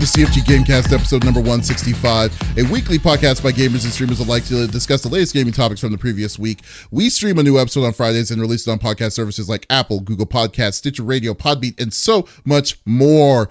to CFG Game Cast, episode number 165, a weekly podcast by gamers and streamers alike to discuss the latest gaming topics from the previous week. We stream a new episode on Fridays and release it on podcast services like Apple, Google Podcasts, Stitcher Radio, Podbean, and so much more.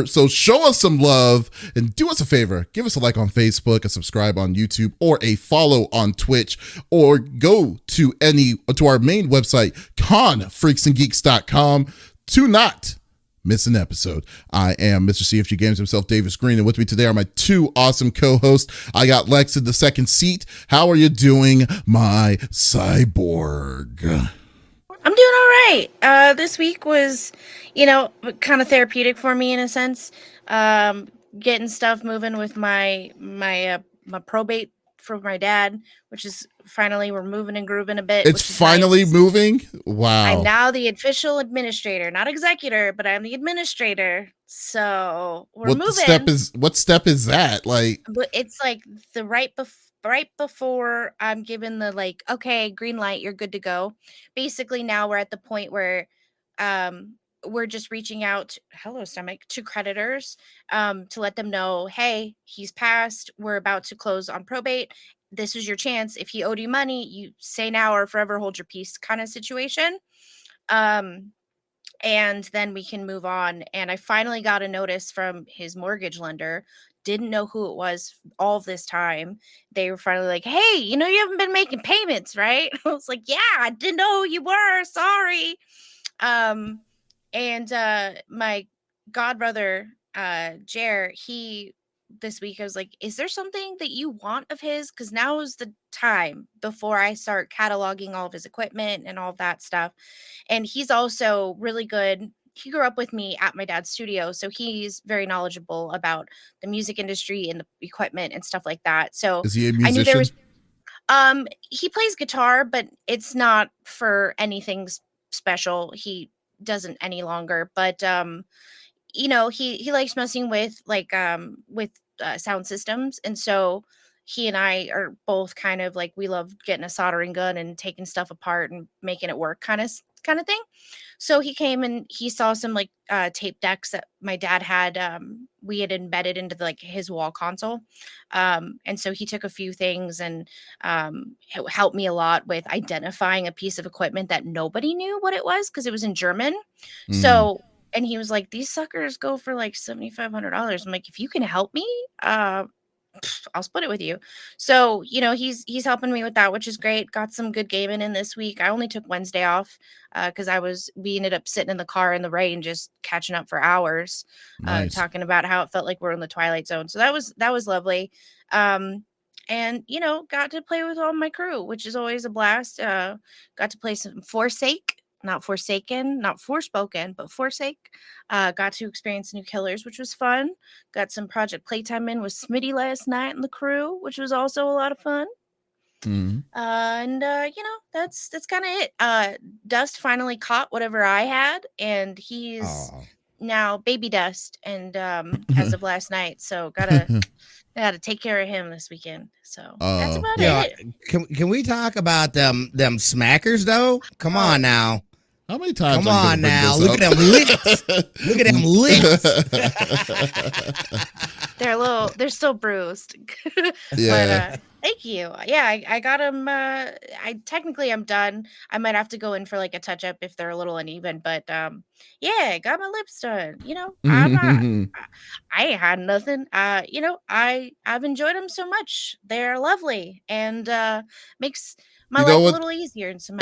So show us some love and do us a favor. Give us a like on Facebook, a subscribe on YouTube, or a follow on Twitch, or go to our main website, confreaksandgeeks.com, to not miss an episode. I am Mr. CFG Games himself, Davies Green, and with me today are my two awesome co-hosts. I got Lex in the second seat. How are you doing, my cyborg? I'm doing all right. This week was, kind of therapeutic for me in a sense. Getting stuff moving with my probate for my dad, which is finally we're moving and grooving a bit. It's finally moving? Wow. I'm now the official administrator, not executor, but I'm the administrator. So we're moving. What step is that? But it's like the right before I'm given the okay, green light, you're good to go. Basically now we're at the point where we're just reaching out, hello stomach, to creditors to let them know, hey, he's passed. We're about to close on probate. This is your chance. If he owed you money, you say now or forever hold your peace kind of situation. And then we can move on. And I finally got a notice from his mortgage lender. Didn't know who it was all this time. They were finally like, hey, you haven't been making payments, right? I was like, yeah, I didn't know who you were. Sorry. And my godbrother, Jer, this week I was like, is there something that you want of his? Because now is the time before I start cataloging all of his equipment and all of that stuff. And he's also really good. He grew up with me at my dad's studio, so he's very knowledgeable about the music industry and the equipment and stuff like that. So is he a musician? I knew there was he plays guitar, but it's not for anything special. He doesn't any longer, but he likes messing with sound systems, and so he and I are both kind of like, we love getting a soldering gun and taking stuff apart and making it work kind of thing. So he came and he saw some tape decks that my dad had we had embedded into his wall console, and so he took a few things and helped me a lot with identifying a piece of equipment that nobody knew what it was because it was in German. So, and he was like, these suckers go for $7,500. I'm like, if you can help me, I'll split it with you. So, he's helping me with that, which is great. Got some good gaming in this week. I only took Wednesday off because we ended up sitting in the car in the rain, just catching up for hours, talking about how it felt like we're in the Twilight Zone. So that was lovely. And, got to play with all my crew, which is always a blast. Got to play some Forsake. Not Forsaken, not Forspoken, but Forsake. Got to experience new killers, which was fun. Got some Project Playtime in with Smitty last night and the crew, which was also a lot of fun. And that's kind of it. Dust finally caught whatever I had, and he's now baby Dust, and as of last night, so gotta take care of him this weekend. So that's about it. Can we talk about them smackers though? Come on now. How many times? Come on now. Look at them lips. Look at them lips. They're still bruised. Yeah. But thank you. Yeah, I got them. I'm done. I might have to go in for a touch up if they're a little uneven, but yeah, got my lips done. I ain't had nothing. I've enjoyed them so much. They're lovely and makes my life a little easier in some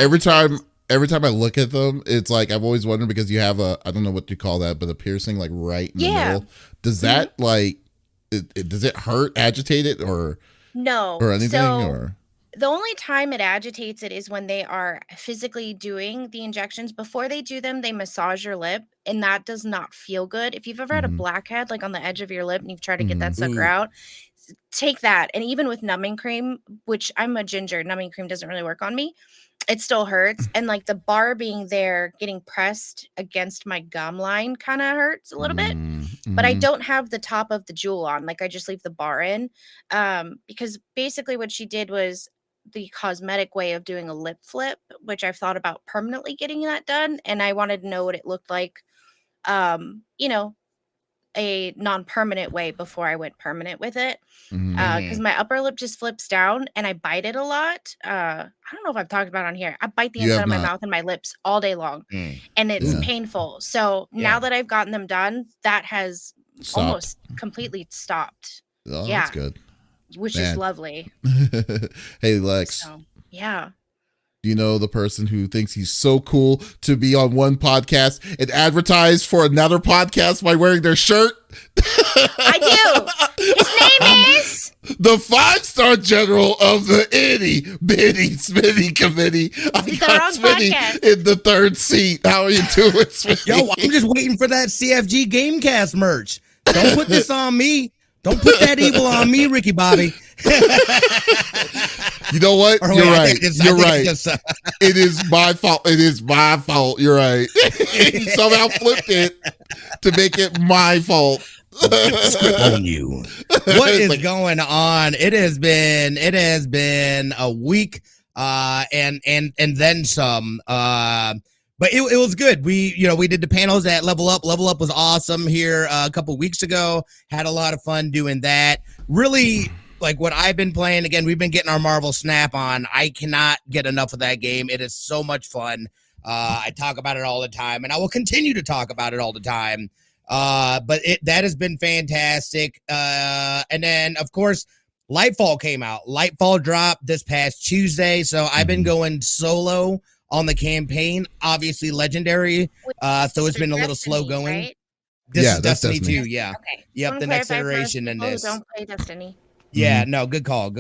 Every time I look at them, it's like I've always wondered, because you have I don't know what you call that, but a piercing right in the middle. Does that does it hurt, agitate it, or no, or anything? So the only time it agitates it is when they are physically doing the injections. Before they do them, they massage your lip, and that does not feel good. If you've ever had a blackhead on the edge of your lip and you've tried to get that sucker out, take that. And even with numbing cream, which I'm a ginger, numbing cream doesn't really work on me. It still hurts, and the bar being there getting pressed against my gum line kind of hurts a little bit, but I don't have the top of the jewel on. I just leave the bar in, because basically what she did was the cosmetic way of doing a lip flip, which I've thought about permanently getting that done, and I wanted to know what it looked like, a non-permanent way before I went permanent with it. Mhm. Because my upper lip just flips down and I bite it a lot. I don't know if I've talked about it on here. I bite the You inside have of my not. mouth and my lips all day long, Mm. and it's Yeah. painful. So now Yeah. that I've gotten them done, that has Stopped. almost completely stopped. Oh, Yeah. that's good. Which Man. is lovely. Hey, Lex. So yeah. Do you know the person who thinks he's so cool to be on one podcast and advertise for another podcast by wearing their shirt? I do. His name is the 5-star general of the itty bitty Smitty committee. I The got wrong Smitty podcast. in the third seat. How are you doing, Smitty? Yo, I'm just waiting for that CFG Game Cast merch. Don't put this on me. Don't put that evil on me, Ricky Bobby. You know what? Or You're wait, I right. think it's- I You're think right. it's just, It is my fault. It is my fault. You're right. You somehow flipped it to make it my fault. on you. What It's is like- going on? It has been a week and then some. But it was good. We did the panels at Level Up. Level Up was awesome here a couple weeks ago. Had a lot of fun doing that. Really, like what I've been playing, again, we've been getting our Marvel Snap on. I cannot get enough of that game. It is so much fun. I talk about it all the time, and I will continue to talk about it all the time. But that has been fantastic. And then, of course, Lightfall came out. Lightfall dropped this past Tuesday, so I've been going solo on the campaign. Obviously, legendary. So it's been a little slow going. Right? This Yeah, is that's Destiny Destiny. 2, yeah. Okay. Yep, Wanna the next clarify for us iteration in people who this. Don't play Destiny. Yeah, no, good call.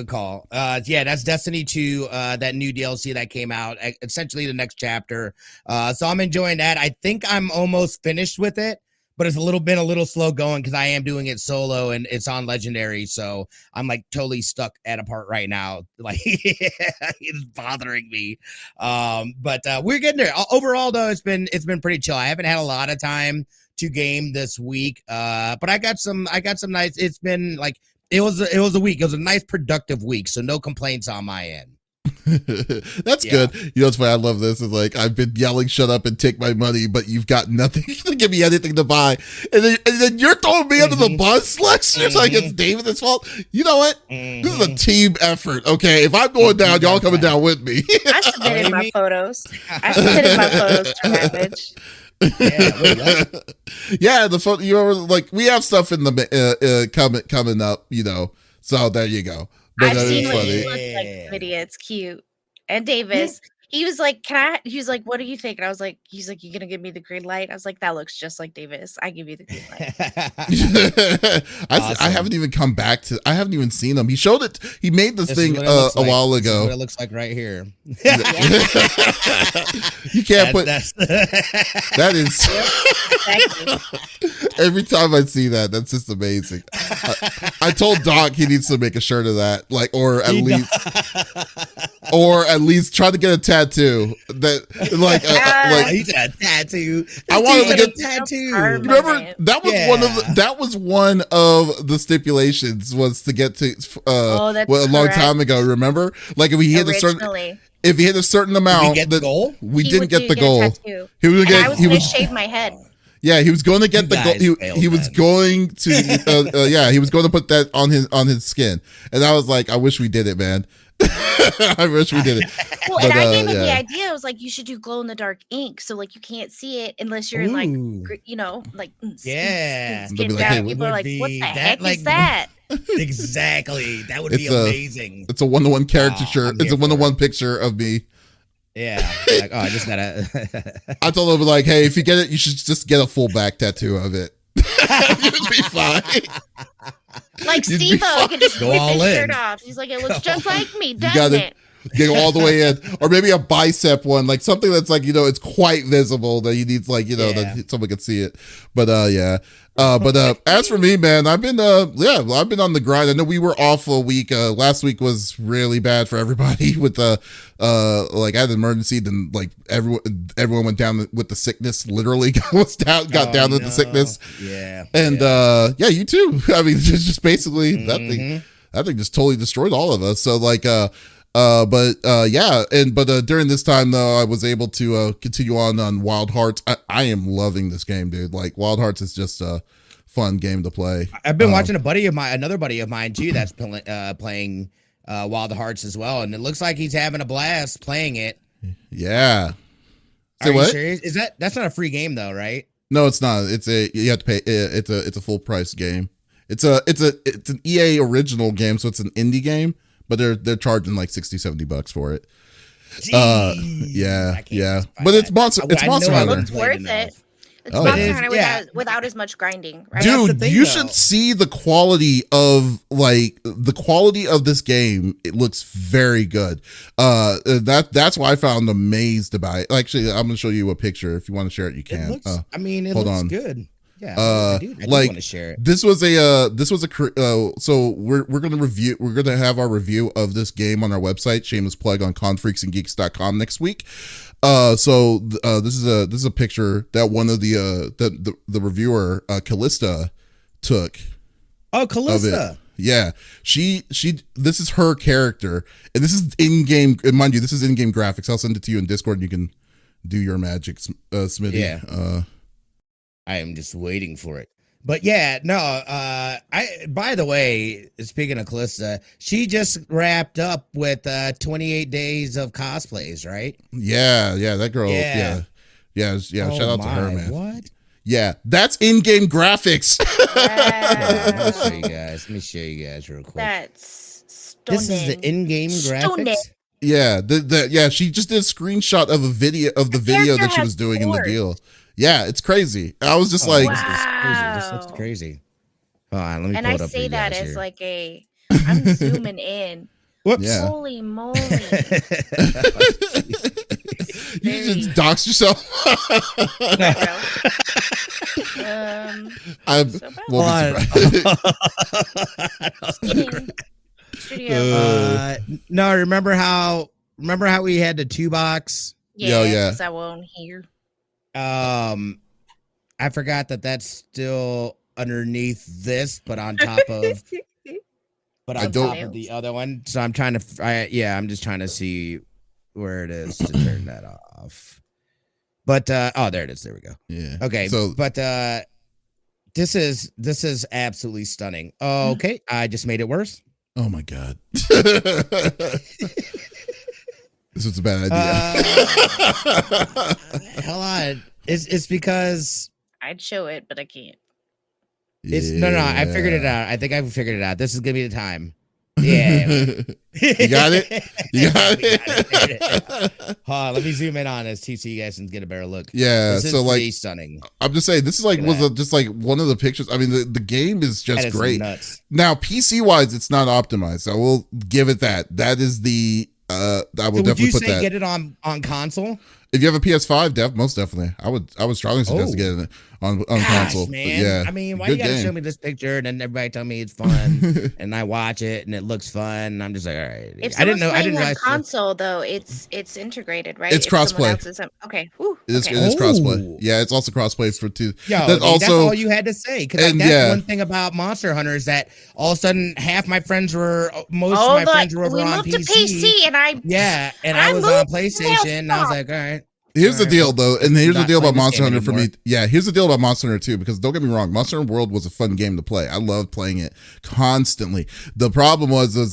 Yeah, that's Destiny 2, that new DLC that came out, essentially the next chapter. So I'm enjoying that. I think I'm almost finished with it, but it's been a little slow going because I am doing it solo and it's on Legendary. So I'm like totally stuck at a part right now. Like it's bothering me. But we're getting there. Overall, though, it's been pretty chill. I haven't had a lot of time to game this week, but I got some nice. It's been like. It was a week. It was a nice, productive week. So no complaints on my end. That's good. You know what's funny? I love this. Is like I've been yelling, "Shut up and take my money," but you've got nothing to give me anything to buy, and then you're throwing me under the bus, Lex. You're like it's David's fault. You know what? This is a team effort. Okay, if I'm going down, y'all coming down with me. I submitted my photos. To Ravage. Yeah, the photo. You know, like we have stuff in the coming up. You know, so there you go. But I've that seen is what funny. he looks like in the video. It's cute. And Davis, he was like, he was like, what do you think? And I was like, he's like, you gonna give me the green light? I was like, that looks just like Davis. I give you the green light. I haven't even come back to. I haven't even seen him. He showed it. He made this thing a while ago. This is what it looks like right here. You can't put. That is. Exactly. Every time I see that, that's just amazing. I told Doc he needs to make a shirt of that, like, or at least try to get a tattoo that, like, he's a tattoo. I wanted to get a tattoo. You remember that was one of the stipulations was to get to a long time ago. Remember, like if he hit a certain amount, did we get the goal? We didn't get the goal. He was going to shave my head. Yeah, he was going to get the goal. He was going to he was going to put that on his skin. And I was like, I wish we did it, man. I wish we did it. Well, and I gave him the idea. I was like, you should do glow in the dark ink, so like you can't see it unless you're in like skin down. People are like, what the heck is that? Exactly. That would be amazing. It's a 1-to-1 caricature. It's a 1-to-1 picture of me. Yeah. Like, I just gotta. I told him like, hey, if you get it, you should just get a full back tattoo of it. You'd be fine. Like Steve-O could just rip his shirt off. He's like, it looks just like me, doesn't it? Go all the way in, or maybe a bicep one, like something that's like it's quite visible that he needs, like that someone can see it. But as for me, man, I've been on the grind. I know we were off a week. Last week was really bad for everybody with I had an emergency. Then like everyone went down with the sickness. Literally got down with the sickness. Yeah, and you too. I mean, it's just basically that thing just totally destroyed all of us. So like during this time though, I was able to continue on Wild Hearts. I am loving this game, dude. Like Wild Hearts is just fun game to play. I've been watching another buddy of mine too that's playing Wild Hearts as well, and it looks like he's having a blast playing it. Yeah. Are you serious? That's not a free game though, right? No, it's not. You have to pay. It's a full price game. It's an EA original game, so it's an indie game, but they're charging like $60-$70 for it. Yeah. But it's Monster Hunter. It's worth it. It's Monster Hunter without as much grinding, right? Dude, you should see the quality of this game. It looks very good. That's why I found amazed about it. Actually, I'm gonna show you a picture. If you want to share it, you can. It looks good. Yeah, I do want to share it. So we're gonna have our review of this game on our website, shameless plug, on confreaksandgeeks.com next week. This is a picture that one of the reviewer, Callista, took. Oh, Callista. Yeah, this is her character, and this is in-game, mind you, this is in-game graphics. I'll send it to you in Discord and you can do your magic, Smitty. Yeah. I am just waiting for it. But yeah, no, by the way, speaking of Callista, she just wrapped up with 28 days of cosplays, right? Yeah, that girl. Yeah. Shout out to her, man. What? Yeah, that's in-game graphics. Let me show you guys real quick. That's stunning. This is the in-game graphics. Yeah, she just did a screenshot of the video that she was doing in the deal. Yeah, it's crazy. I was just like, wow. This looks crazy. Hold on, let me and pull I it up say that as here. like I'm zooming in. Whoops. Yeah. Holy moly. You just doxed yourself. No, remember how we had the 2-box? Yeah. Because I won't hear. I forgot that's still underneath this, but on top of of the other one. So I'm trying to I'm just trying to see where it is to turn that off. But there it is. There we go. Yeah. Okay. So but this is absolutely stunning. Okay, I just made it worse. Oh my god. This was a bad idea. Hold on. It's because I'd show it, but I can't. No, I figured it out. I think I figured it out. This is gonna be the time. Yeah. You got it? Hold on, let me zoom in on this so you guys can get a better look. Yeah, this is so like stunning. I'm just saying, this is like just like one of the pictures. I mean, the game is just great. Nuts. Now, PC wise, it's not optimized. I will give it that. That is the I will definitely put that. Would you say get it on console? If you have a PS5, most definitely. I would strongly suggest getting it on console. Man. Yeah. I mean, why you gotta show me this picture and then everybody tell me it's fun and I watch it and it looks fun and I'm just like, all right. I didn't realize console though. It's integrated, right? It's crossplay. Okay. Whew. It is crossplay. Yeah, it's also crossplay for two. That's all you had to say. Because that's one thing about Monster Hunter is that all of a sudden most of my friends were over on PC. To PC and I was on PlayStation and I was like, all right. Here's the deal, though, and here's the deal about Monster Hunter for me. Yeah, here's the deal about Monster Hunter too, because don't get me wrong, Monster Hunter World was a fun game to play. I loved playing it constantly. The problem was there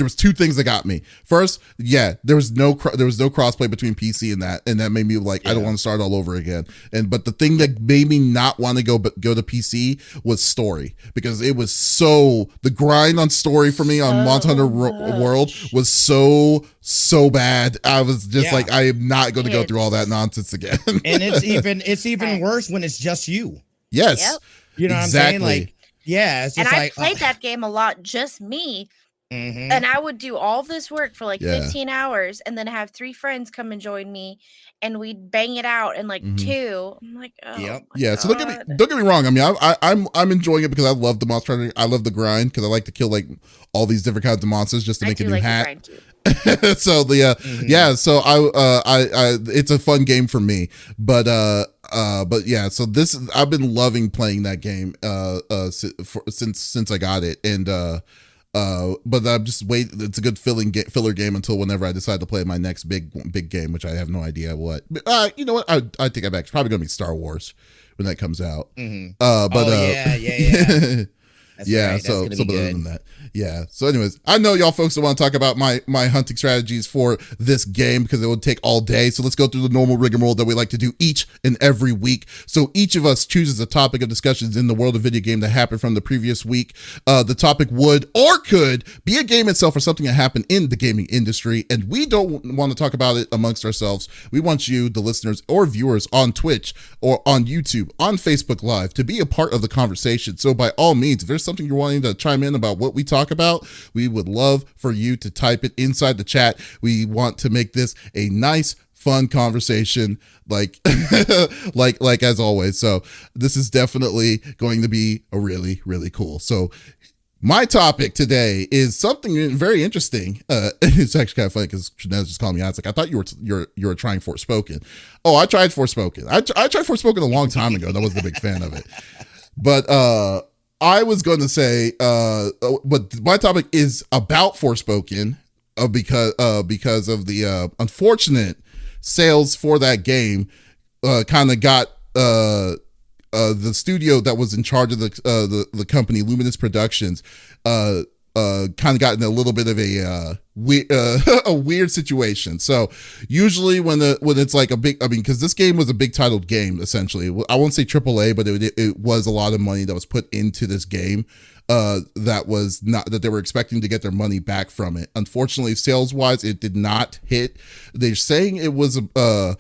was two things that got me. First, there was no crossplay between PC and that made me like I don't want to start all over again. But the thing that made me not want to go to PC was story, because it was the grind on story for me on Monster Hunter World was so bad. I was just like, I am not going to go through all that nonsense again. And it's even worse when it's just you. Yes. Yep. You know what I'm saying? Like, it's just I played that game a lot, just me. Mm-hmm. And I would do all this work for 15 hours and then have 3 friends come and join me and we'd bang it out in 2. I'm like, oh yeah. So don't get me wrong. I mean, I'm enjoying it because I love the monster hunting. I love the grind because I like to kill all these different kinds of monsters just to make a new hat. So so I it's a fun game for me, but yeah, so I've been loving playing that game since I got it, and but I'm just it's a good filler game until whenever I decide to play my next big game, which I have no idea what. You know what, I take it back. It's probably gonna be Star Wars, when that comes out. Mm-hmm. But yeah. That's yeah, right. so That's so gonna be other good. than that, yeah. So anyways, I know y'all folks want to talk about my hunting strategies for this game because it would take all day. So let's go through the normal rigmarole that we like to do each and every week. So each of us chooses a topic of discussions in the world of video game that happened from the previous week. The topic would or could be a game itself or something that happened in the gaming industry, and we don't want to talk about it amongst ourselves. We want you, the listeners or viewers on Twitch or on YouTube, on Facebook Live, to be a part of the conversation. So by all means, if there's something you're wanting to chime in about what we talk about, we would love for you to type it inside the chat. We want to make this a nice, fun conversation, like as always. So this is definitely going to be a really, really cool. So my topic today is something very interesting. It's actually kind of funny because Jeanette just called me out. It's like, I thought you were trying Forspoken. Oh, I tried Forspoken. I tried Forspoken a long time ago. I wasn't a big fan of it. But I was going to say, but my topic is about Forspoken because of the unfortunate sales for that game. Kind of got the studio that was in charge of the company, Luminous Productions, kind of got in a little bit of a weird situation. So usually when it's like a big, because this game was a big titled game, essentially. I won't say AAA, but it was a lot of money that was put into this game. That they were expecting to get their money back from it. Unfortunately, sales wise, it did not hit. They're saying it was the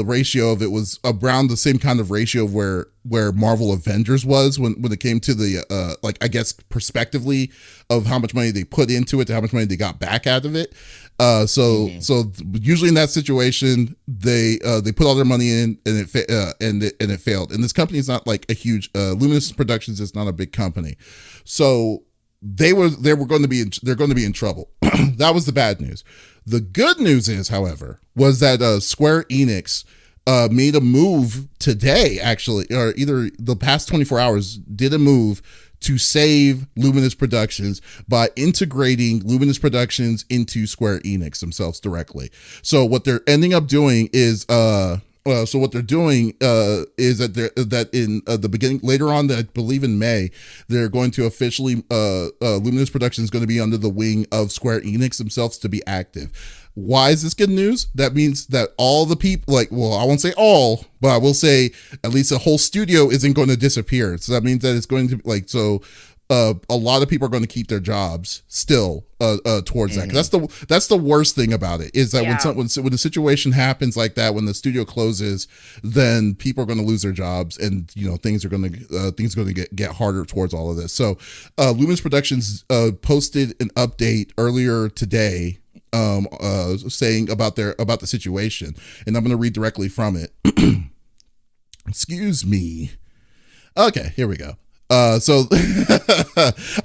ratio of it was around the same kind of ratio of where Marvel Avengers was when it came to the I guess prospectively of how much money they put into it to how much money they got back out of it. So usually in that situation they put all their money in and it failed. And this company is not like a huge Luminous Productions is not a big company, so they're going to be in trouble. That was the bad news. The good news is, however, was that Square Enix made a move today, actually, or either the past 24 hours, did a move to save Luminous Productions by integrating Luminous Productions into Square Enix themselves directly. So what they're ending up doing is that in the beginning, later on, I believe in May, they're going to officially, Luminous Productions is going to be under the wing of Square Enix themselves to be active. Why is this good news? That means that all the people, I won't say all, but I will say at least a whole studio isn't going to disappear. So that means that it's going to a lot of people are going to keep their jobs still towards that. 'Cause that's the worst thing about it is that when the situation happens like that, when the studio closes, then people are going to lose their jobs, and things are going to get harder towards all of this. So Luminous Productions posted an update earlier today saying about the situation, and I'm going to read directly from it. Excuse me. Okay, here we go. So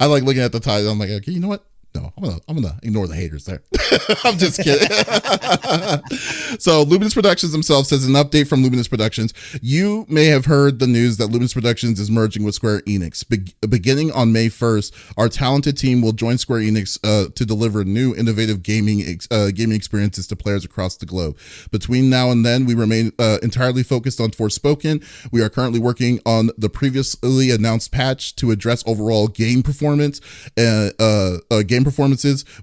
I like looking at the title. I'm like, okay, you know what? No, I'm gonna ignore the haters there. I'm just kidding. So Luminous Productions themselves says an update from Luminous Productions. You may have heard the news that Luminous Productions is merging with Square Enix. Beginning on May 1st, our talented team will join Square Enix to deliver new innovative gaming experiences to players across the globe. Between now and then, we remain entirely focused on Forspoken. We are currently working on the previously announced patch to address overall game performances.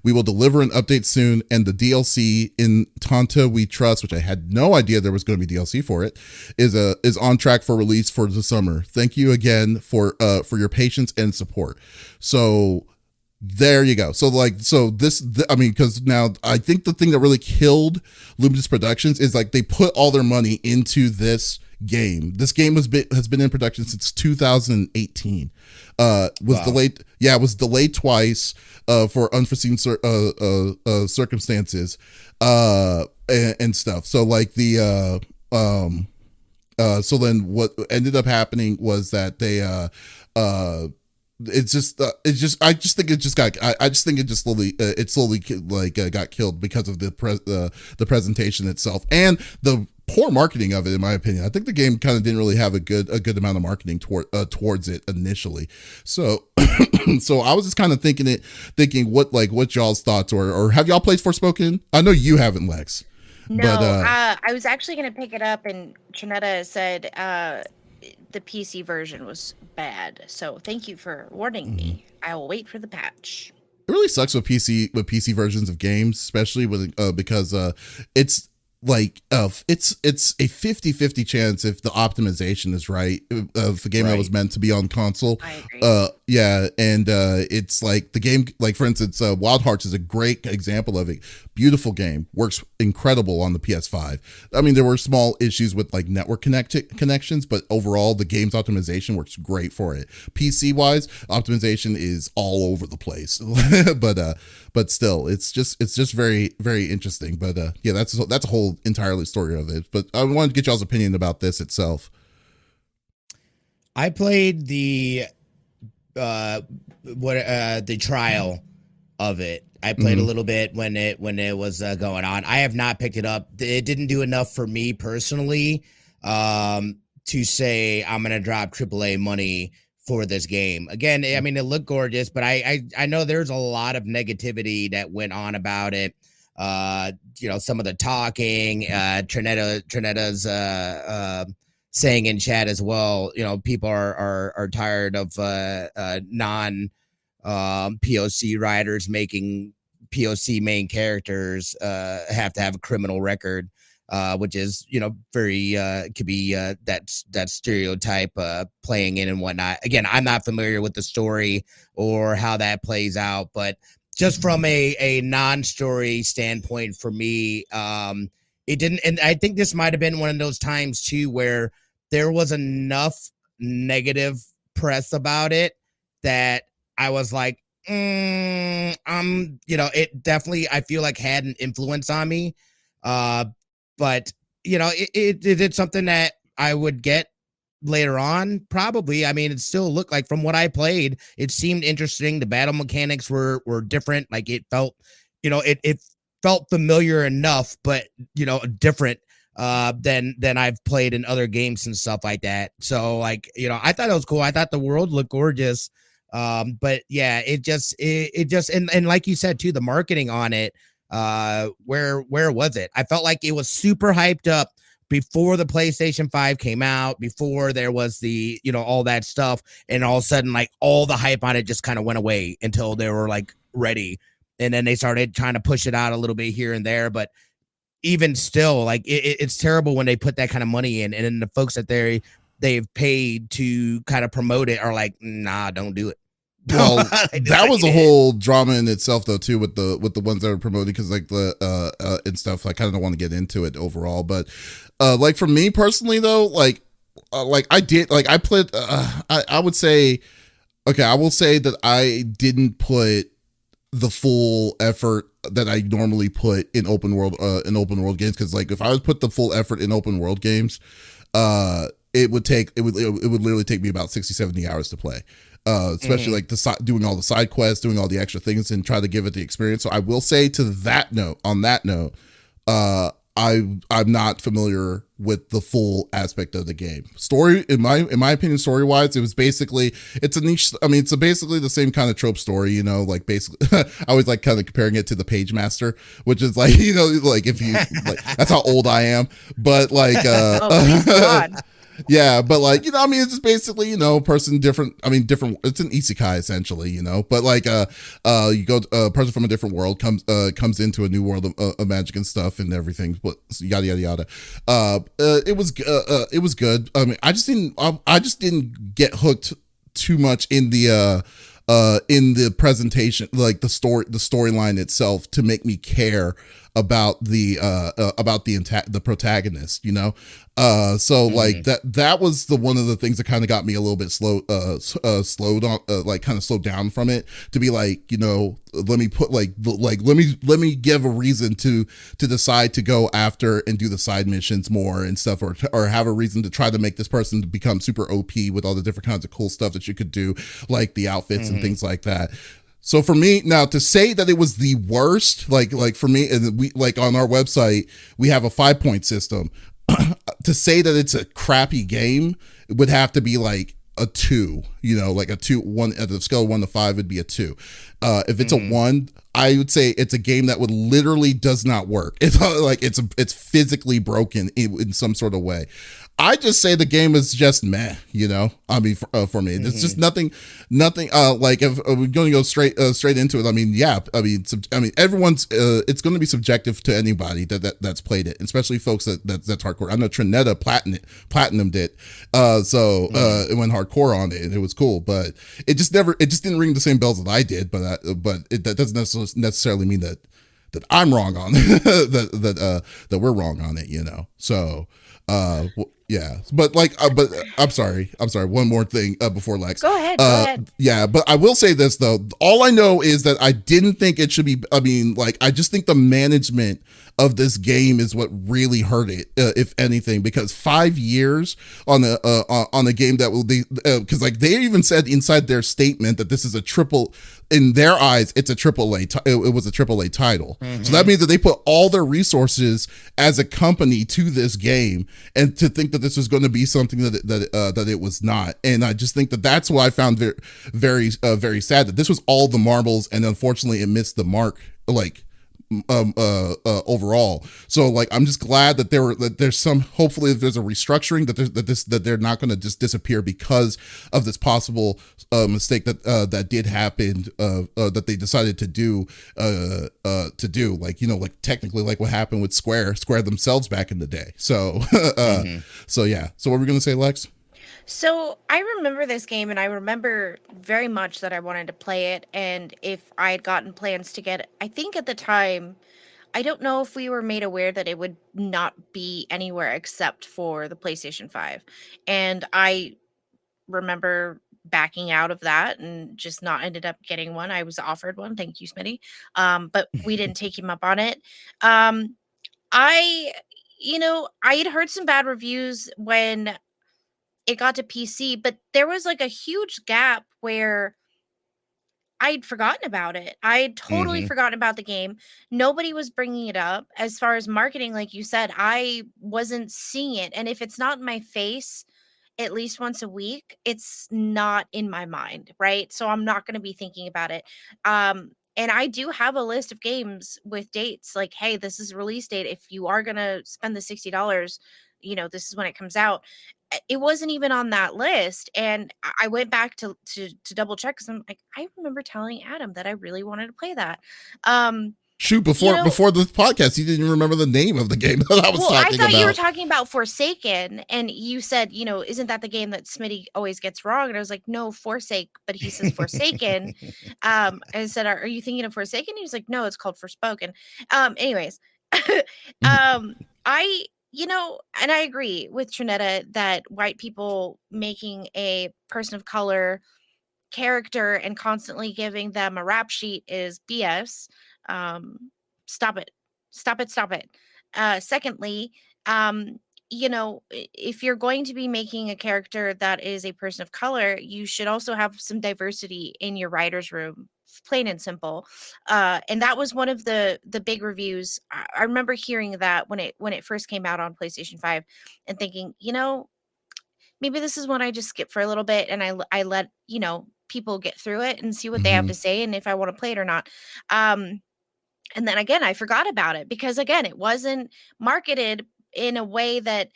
We will deliver an update soon, and the DLC in Tanta We Trust, which I had no idea there was going to be DLC for it, is on track for release for the summer. Thank you again for your patience and support. So there you go. Because now I think the thing that really killed Luminous Productions is they put all their money into this game. This game has been in production since 2018. Delayed. Yeah, it was delayed twice for unforeseen circumstances and stuff. So so then what ended up happening was that they I just think it slowly got killed because of the presentation itself and the poor marketing of it, in my opinion. I think the game kind of didn't really have a good amount of marketing towards it initially. So so I was just kind of thinking what y'all's thoughts or have y'all played Forspoken? I know you haven't, Lex. No, but, I was actually going to pick it up, and Trinetta said the PC version was bad. So thank you for warning me. I will wait for the patch. It really sucks with PC versions of games, especially because it's like it's a 50-50 chance if the optimization is right of the game that was meant to be on console. I agree. And it's like the game, like for instance, Wild Hearts is a great example of it. Beautiful game, works incredible on the PS5. I mean, there were small issues with like network connections, but overall the game's optimization works great for it. PC wise, optimization is all over the place, but still, it's just very, very interesting. But yeah, that's a whole entirely story of it. But I wanted to get y'all's opinion about this itself. I played the trial of it. I played a little bit when it was going on. I have not picked it up. It didn't do enough for me personally to say I'm gonna drop AAA money for this game. Again, I mean, it looked gorgeous, but I know there's a lot of negativity that went on about it. Some of the talking, Trineta's saying in chat as well, people are tired of non POC writers making POC main characters have to have a criminal record, which is very could be that stereotype playing in and whatnot. Again, I'm not familiar with the story or how that plays out, but just from a non-story standpoint for me, it didn't. And I think this might have been one of those times too where there was enough negative press about it that I was like, it definitely, I feel like had an influence on me. But it did something that I would get later on, probably. I mean, it still looked like, from what I played, it seemed interesting. The battle mechanics were different. Like it felt, it felt familiar enough, but different than I've played in other games and stuff like that. So like, I thought it was cool. I thought the world looked gorgeous. But yeah, it just and like you said too, the marketing on it, where was it? I felt like it was super hyped up before the PlayStation 5 came out, before there was the, all that stuff. And all of a sudden, like all the hype on it just kind of went away until they were like ready. And then they started trying to push it out a little bit here and there. But even still, like it's terrible when they put that kind of money in, and then the folks that they've paid to kind of promote it are like, nah, don't do it. Well, that was a whole drama in itself, though, too, with the ones that are promoting, because like the and stuff. I kind of don't want to get into it overall, but like for me personally, though, like I did, like I played. I would say, okay, I will say that I didn't put the full effort that I normally put in open world games, because like if I was put the full effort in open world games, it would literally take me about 60-70 hours to play. Especially like doing all the side quests, doing all the extra things, and try to give it the experience. So I will say on that note, I'm not familiar with the full aspect of the game. Story, in my opinion, story wise, it's a niche. I mean, it's basically the same kind of trope story, like basically, I always like kind of comparing it to the Page Master, which is like, like if you, like, that's how old I am, but like, oh, God. Yeah, but like, I mean, it's just basically, person different. I mean, different. It's an isekai essentially, but like, you go, a person from a different world comes into a new world of magic and stuff and everything. But yada yada yada. It was good. I mean, I just didn't get hooked too much in the presentation, like the storyline itself, to make me care about the protagonist, so like that was one of the things that kind of got me a little bit slowed on, like kind of slowed down from it, to be like, let me give a reason to decide to go after and do the side missions more and stuff, or have a reason to try to make this person to become super OP with all the different kinds of cool stuff that you could do, like the outfits and things like that. So for me, now, to say that it was the worst, like for me, and we, like on our website, we have a 5-point system. To say that it's a crappy game, it would have to be like a 2, like a 2, 1 at the scale of 1 to 5 would be a 2. If it's a 1, I would say it's a game that would literally does not work. It's like it's physically broken in some sort of way. I just say the game is just meh, you know. I mean, for me, it's just nothing. Like if we're going to go straight into it, I mean, yeah, I mean, everyone's. It's going to be subjective to anybody that's played it, especially folks that's hardcore. I know Trinetta Platinum did, it went hardcore on it, and it was cool, but it just didn't ring the same bells that I did. But that doesn't necessarily mean that I'm wrong on that we're wrong on it, you know. So yeah, but I'm sorry, one more thing before Lex. Go ahead. Yeah, but I will say this though, all I know is that I didn't think it should be, I mean, like, I just think the management of this game is what really hurt it, if anything, because 5 years on a game that will be, because like they even said inside their statement that this is in their eyes, it's a it was a AAA title. So that means that they put all their resources as a company to this game, and to think that this was going to be something that it was not. And I just think that that's what I found very sad, that this was all the marbles, and unfortunately it missed the mark, like overall. So like, I'm just glad that there's some, hopefully if there's a restructuring, that they're not going to just disappear because of this possible mistake that did happen, that they decided to do, like, you know, like technically like what happened with Square themselves back in the day. So so yeah, so what were we going to say, Lex? So I remember this game, and I remember very much that I wanted to play it. And if I had gotten plans to get it, I think at the time, I don't know if we were made aware that it would not be anywhere except for the PlayStation 5. And I remember backing out of that and just not ended up getting one. I was offered one. Thank you, Smitty. But we didn't take him up on it. I had heard some bad reviews when it got to PC, but there was like a huge gap where I'd forgotten about it. I'd totally forgotten about the game. Nobody was bringing it up. As far as marketing, like you said, I wasn't seeing it. And if it's not in my face at least once a week, it's not in my mind, right? So I'm not going to be thinking about it. And I do have a list of games with dates like, hey, this is release date. If you are going to spend the $60, this is when it comes out. It wasn't even on that list, and I went back to double check, because I'm like, I remember telling Adam that I really wanted to play that. Shoot, before the podcast, you didn't remember the name of the game that I was talking about. I thought you were talking about Forsaken, and you said, isn't that the game that Smitty always gets wrong? And I was like, no, Forsake, but he says Forsaken. I said, are you thinking of Forsaken? He was like, no, it's called Forspoken. Anyways, and I agree with Trinetta that white people making a person of color character and constantly giving them a rap sheet is BS. Stop it. Secondly, if you're going to be making a character that is a person of color, you should also have some diversity in your writer's room, plain and simple. And that was one of the big reviews. I remember hearing that when it first came out on PlayStation 5 and thinking, maybe this is one I just skip for a little bit, and I let, people get through it and see what they have to say, and if I want to play it or not. And then again, I forgot about it because, again, it wasn't marketed in a way that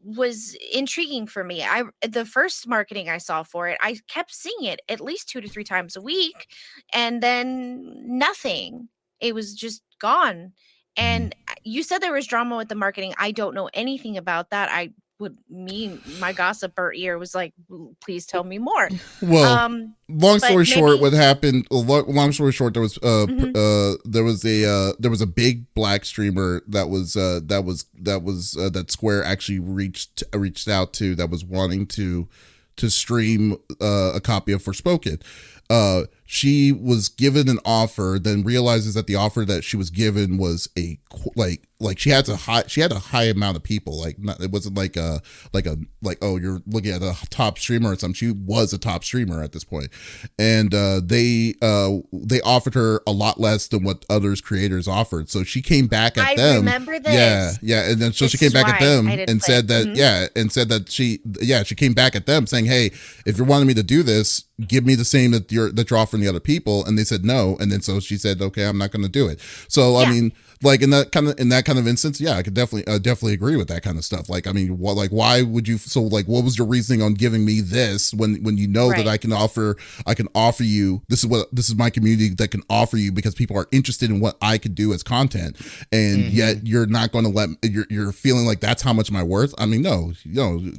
was intriguing for me. The first marketing I saw for it, I kept seeing it at least 2 to 3 times a week, and then nothing. It was just gone. And you said there was drama with the marketing. I don't know anything about that. My gossiper ear was like, please tell me more. Well, long story short, what happened? Long story short, there was a big black streamer that Square actually reached out to, that was wanting to stream a copy of Forspoken. She was given an offer, then realizes that the offer that she was given was she had a high amount of people. It wasn't like oh, you're looking at a top streamer or something. She was a top streamer at this point, and they offered her a lot less than what others creators offered. So she came back at them. I remember this. Yeah, and then she came back at them and said that she came back at them saying, hey, if you're wanting me to do this, give me the same that you're offering many other people, and they said no, and then so she said, okay, I'm not going to do it. So I mean, like in that kind of instance, yeah, I could definitely agree with that kind of stuff. Like, I mean, why would you? So like, what was your reasoning on giving me this when you know that I can offer you, this is my community that can offer you, because people are interested in what I could do as content, and yet you're not going to let, you're feeling like that's how much am I worth? I mean, no,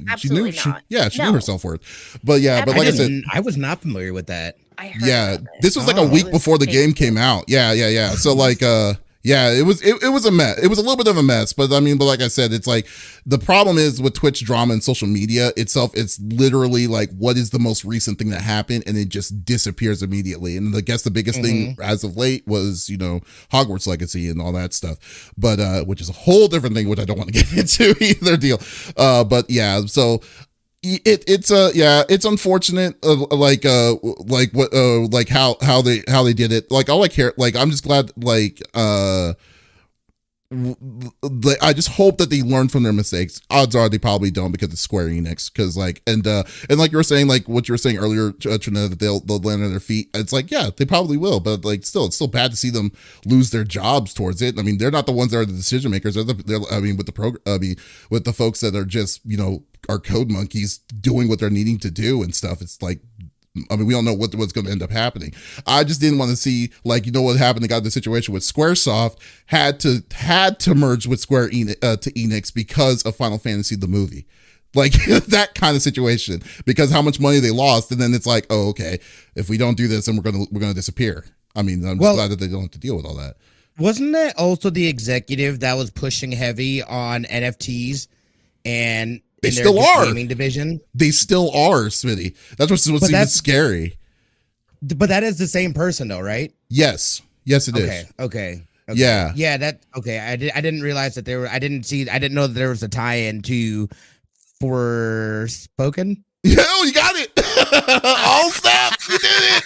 absolutely she knew her self-worth. But yeah, but like I said, I was not familiar with that. I heard this was like a week before the game came out. Yeah. So like, yeah, it was a mess. It was a little bit of a mess, but I mean, but like I said, it's like the problem is with Twitch drama and social media itself, it's literally like, what is the most recent thing that happened, and it just disappears immediately. And I guess the biggest thing as of late was, Hogwarts Legacy and all that stuff, but which is a whole different thing, which I don't want to get into either deal. But yeah, so it's unfortunate, like how they did it. Like, all I care, like, I'm just glad, like, I just hope that they learn from their mistakes. Odds are they probably don't, because it's Square Enix. Because like, and like you were saying, like what you were saying earlier, Trinetta, that they'll land on their feet. It's like, yeah, they probably will, but like, still, it's still bad to see them lose their jobs towards it. I mean, they're not the ones that are the decision makers. With the folks that are just, are code monkeys doing what they're needing to do and stuff. It's like, I mean, we don't know what's going to end up happening. I just didn't want to see, like, what happened. They got the situation with Squaresoft had to merge with Square Enix, to Enix, because of Final Fantasy the movie, like that kind of situation, because how much money they lost, and then it's like, oh, okay, if we don't do this, then we're gonna disappear. I mean, I'm just glad that they don't have to deal with all that. Wasn't that also the executive that was pushing heavy on NFTs and? They still are. Gaming division. They still are, Smitty. That's what's even scary. But that is the same person, though, right? Yes, it is. Okay. Yeah. That. Okay. I didn't realize that there were. I didn't know that there was a tie-in to Forspoken. Yo, you got it. Oh snap! You did it.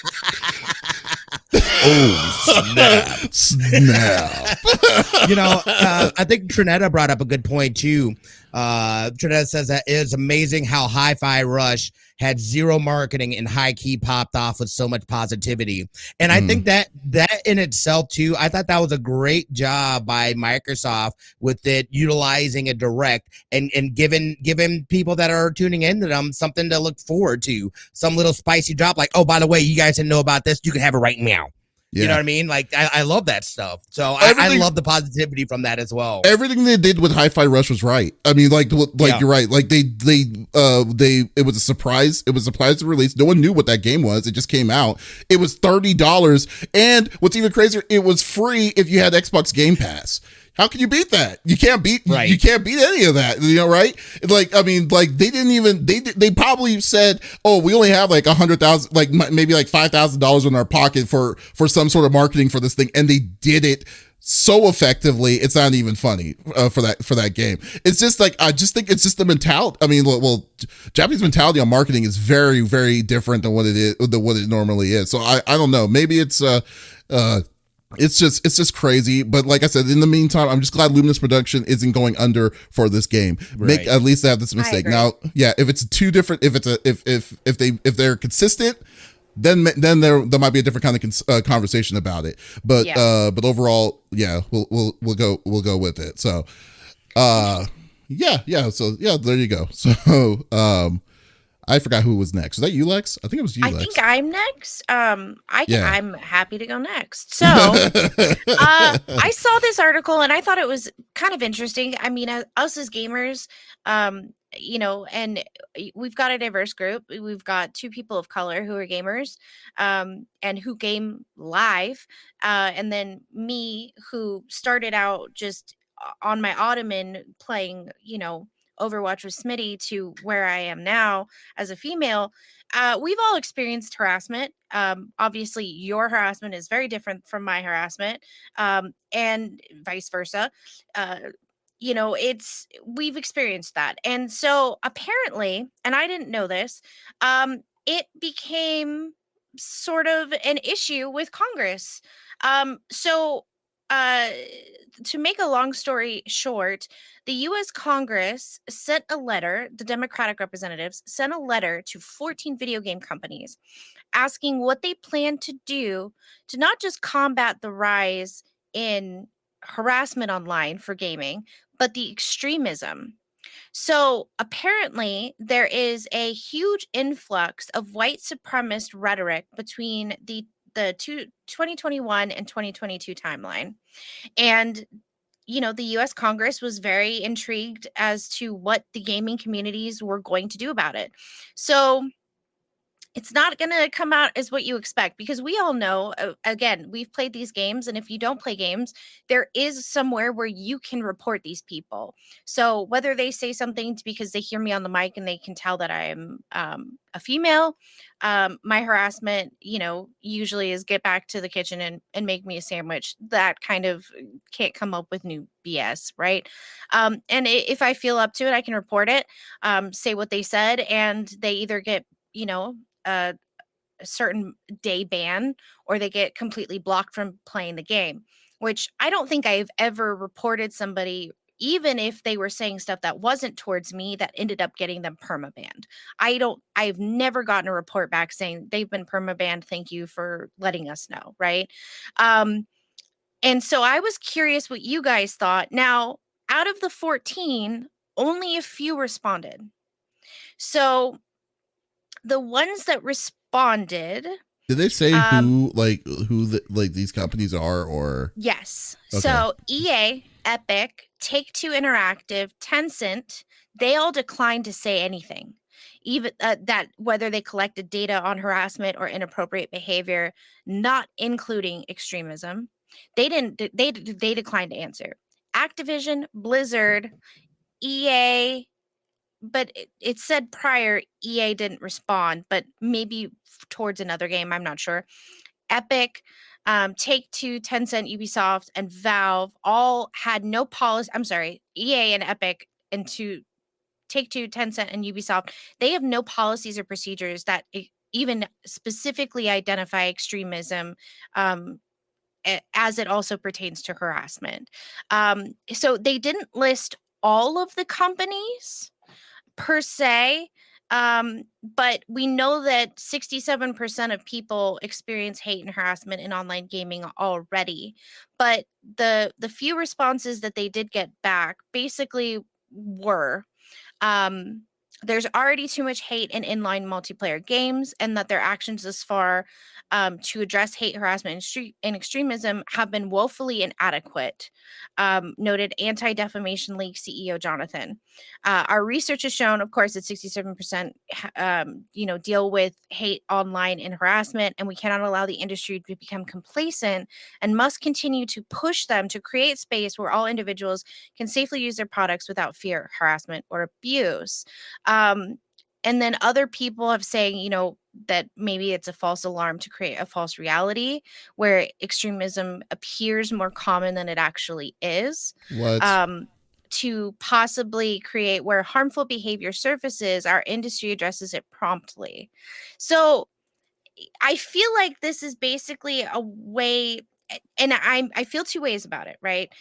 Oh snap! I think Trinetta brought up a good point too. Trinetta says that it's amazing how Hi-Fi Rush had zero marketing and high key popped off with so much positivity. And I think that in itself too, I thought that was a great job by Microsoft with it utilizing a direct and giving people that are tuning into them something to look forward to, some little spicy drop like, oh, by the way, you guys didn't know about this, you can have it right now. Yeah. You know what I mean? Like, I love that stuff. So I love the positivity from that as well. Everything they did with Hi-Fi Rush was right. I mean, you're right. Like it was a surprise. It was a surprise release. No one knew what that game was. It just came out. It was $30. And what's even crazier, it was free if you had Xbox Game Pass. How can you beat that? You can't beat any of that, right? Like, I mean, like they probably said, oh, we only have like 100,000, like maybe like $5,000 in our pocket for some sort of marketing for this thing. And they did it so effectively. It's not even funny for that game. It's just like, I just think it's just the mentality. I mean, well, Japanese mentality on marketing is very, very different than what it normally is. So I don't know. Maybe it's just crazy. But like I said, in the meantime, I'm just glad Luminous Production isn't going under for this game. Right. At least they have this mistake. Now, yeah, if it's two different, if they're consistent, then there might be a different kind of conversation about it. But overall, yeah, we'll go with it. So, yeah. So yeah, there you go. So, I forgot who was next. Was that you, Lex? I think it was you, Lex. I think I'm next. I'm happy to go next. So I saw this article and I thought it was kind of interesting. I mean, us as gamers, and we've got a diverse group. We've got 2 people of color who are gamers, and who game live. And then me, who started out just on my ottoman playing, Overwatch with Smitty, to where I am now as a female. We've all experienced harassment. Obviously, your harassment is very different from my harassment, and vice versa. We've experienced that. And so apparently, and I didn't know this, it became sort of an issue with Congress. To make a long story short, the U.S. Congress sent a letter, the Democratic representatives sent a letter to 14 video game companies asking what they plan to do to not just combat the rise in harassment online for gaming, but the extremism. So apparently, there is a huge influx of white supremacist rhetoric between the 2021 and 2022 timeline. And the US Congress was very intrigued as to what the gaming communities were going to do about it. So it's not going to come out as what you expect, because we all know, again, we've played these games, and if you don't play games, there is somewhere where you can report these people. So whether they say something because they hear me on the mic and they can tell that I am a female, my harassment, usually is get back to the kitchen and make me a sandwich. That kind of can't come up with new BS, right? If I feel up to it, I can report it, say what they said, and they either get, a certain day ban, or they get completely blocked from playing the game, which I don't think I've ever reported somebody, even if they were saying stuff that wasn't towards me, that ended up getting them permabanned. I've never gotten a report back saying they've been permabanned. Thank you for letting us know. Right. And so I was curious what you guys thought. Now, out of the 14, only a few responded. So the ones that responded, did they say who these companies are, or? Yes. Okay. So EA, Epic, Take-Two Interactive, Tencent, they all declined to say anything, even that whether they collected data on harassment or inappropriate behavior, not including extremism. They didn't. They declined to answer. Activision, Blizzard, EA. But it said prior EA didn't respond, but maybe towards another game, I'm not sure. Epic, Take-Two, Tencent, Ubisoft, and Valve all had no policy. I'm sorry, EA and Epic and Take-Two, Tencent, and Ubisoft, they have no policies or procedures that even specifically identify extremism, as it also pertains to harassment. So they didn't list all of the companies per se, but we know that 67% of people experience hate and harassment in online gaming already. But the few responses that they did get back basically were, there's already too much hate in inline multiplayer games, and that their actions thus far to address hate, harassment, and extremism have been woefully inadequate, noted Anti-Defamation League CEO Jonathan. Our research has shown, of course, that 67% deal with hate online and harassment, and we cannot allow the industry to become complacent and must continue to push them to create space where all individuals can safely use their products without fear, harassment, or abuse. And then other people have saying, that maybe it's a false alarm to create a false reality where extremism appears more common than it actually is. What? To possibly create where harmful behavior surfaces, our industry addresses it promptly. So I feel like this is basically a way, and I feel two ways about it, right?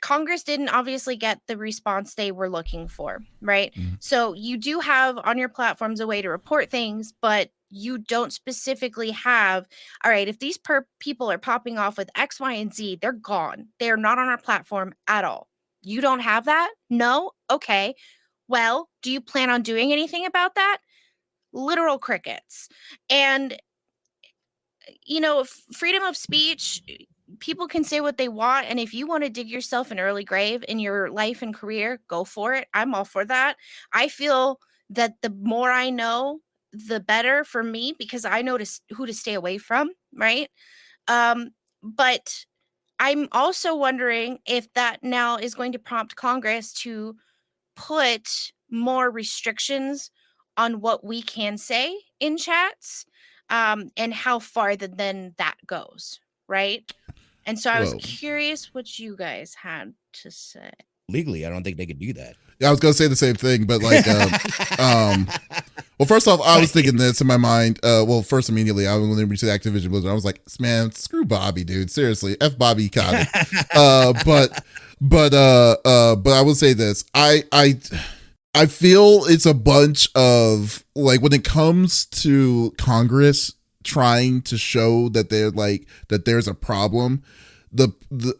Congress didn't obviously get the response they were looking for, right? Mm-hmm. So you do have on your platforms a way to report things, but you don't specifically have, all right, if these people are popping off with X, Y, and Z, they're gone. They're not on our platform at all. You don't have that? No? Okay. Well, do you plan on doing anything about that? Literal crickets. And, freedom of speech, people can say what they want, and if you want to dig yourself an early grave in your life and career, go for it. I'm all for that. I feel that the more I know, the better for me, because I know who to stay away from, right? But I'm also wondering if that now is going to prompt Congress to put more restrictions on what we can say in chats, and how far then that goes, right? And so I was curious what you guys had to say. Legally, I don't think they could do that. Yeah, I was gonna say the same thing, but well, first off, I was thinking this in my mind. First immediately, when they reached Activision Blizzard, I was like, man, screw Bobby, dude. Seriously, F Bobby Kotick. But I will say this. I feel it's a bunch of, like, when it comes to Congress, trying to show that they're like that there's a problem,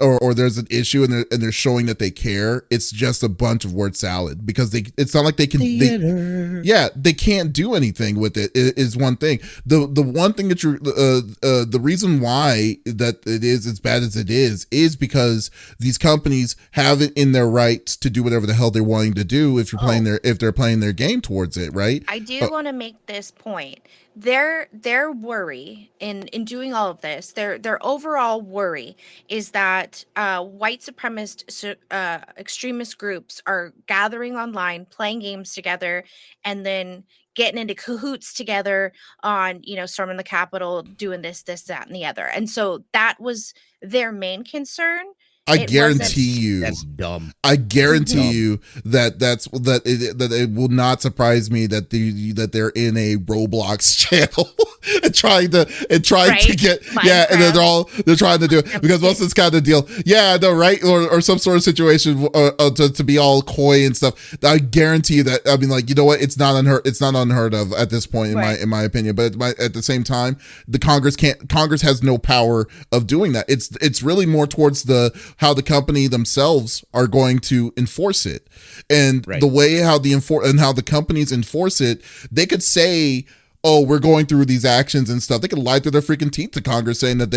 or there's an issue, and they're showing that they care. It's just a bunch of word salad, because it's not like they can they can't do anything with it. Is one thing. The one thing that the reason why that it is as bad as it is because these companies have it in their rights to do whatever the hell they're wanting to do if they're playing their game towards it, right? I do want to make this point. Their worry in doing all of this, their overall worry is that white supremacist extremist groups are gathering online, playing games together, and then getting into cahoots together on, storming the Capitol, doing this, that, and the other. And so that was their main concern. I guarantee you that's dumb. I guarantee you that it will not surprise me that they're in a Roblox channel and trying to get Minecraft. And they're trying to do it because most of this kind of deal, right, or some sort of situation to be all coy and stuff. I guarantee you that. I mean, like, you know what? It's not unheard of at this point in my opinion. But at the same time, the Congress has no power of doing that. It's really more towards how the company themselves are going to enforce it, and the way how the companies enforce it. They could say, "Oh, we're going through these actions and stuff." They could lie through their freaking teeth to Congress, saying that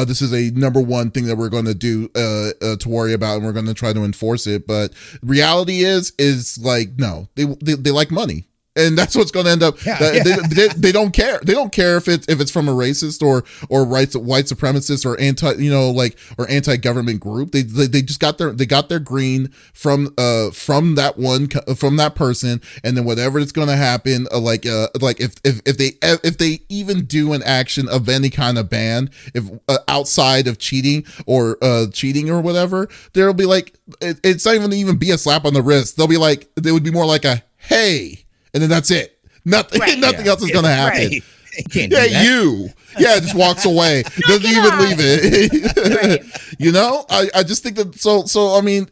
this is a number one thing that we're going to do to worry about, and we're going to try to enforce it. But reality is like, no, they like money. And that's what's going to end up. They don't care. They don't care if it's from a racist or white supremacist or anti-government group. They just got their green from that person, and then whatever is going to happen, if they even do an action of any kind of ban, if outside of cheating or whatever, there'll be like it's not even be a slap on the wrist. They'll be like, they would be more like a hey. And then that's it. Nothing else is going to happen. Right. Just walks away. Doesn't even leave it. I just think that. So I mean,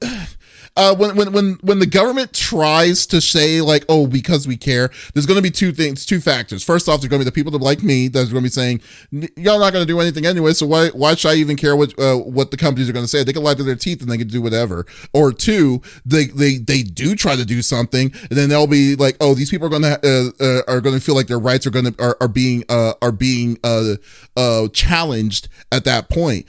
when the government tries to say like, oh, because we care, there's going to be two factors. First off, there's going to be the people that like me that's going to be saying, y'all not going to do anything anyway, so why should I even care what the companies are going to say? They can lie through their teeth and they can do whatever. Or two, they do try to do something, and then they'll be like, oh, these people are going to feel like their rights are being challenged at that point.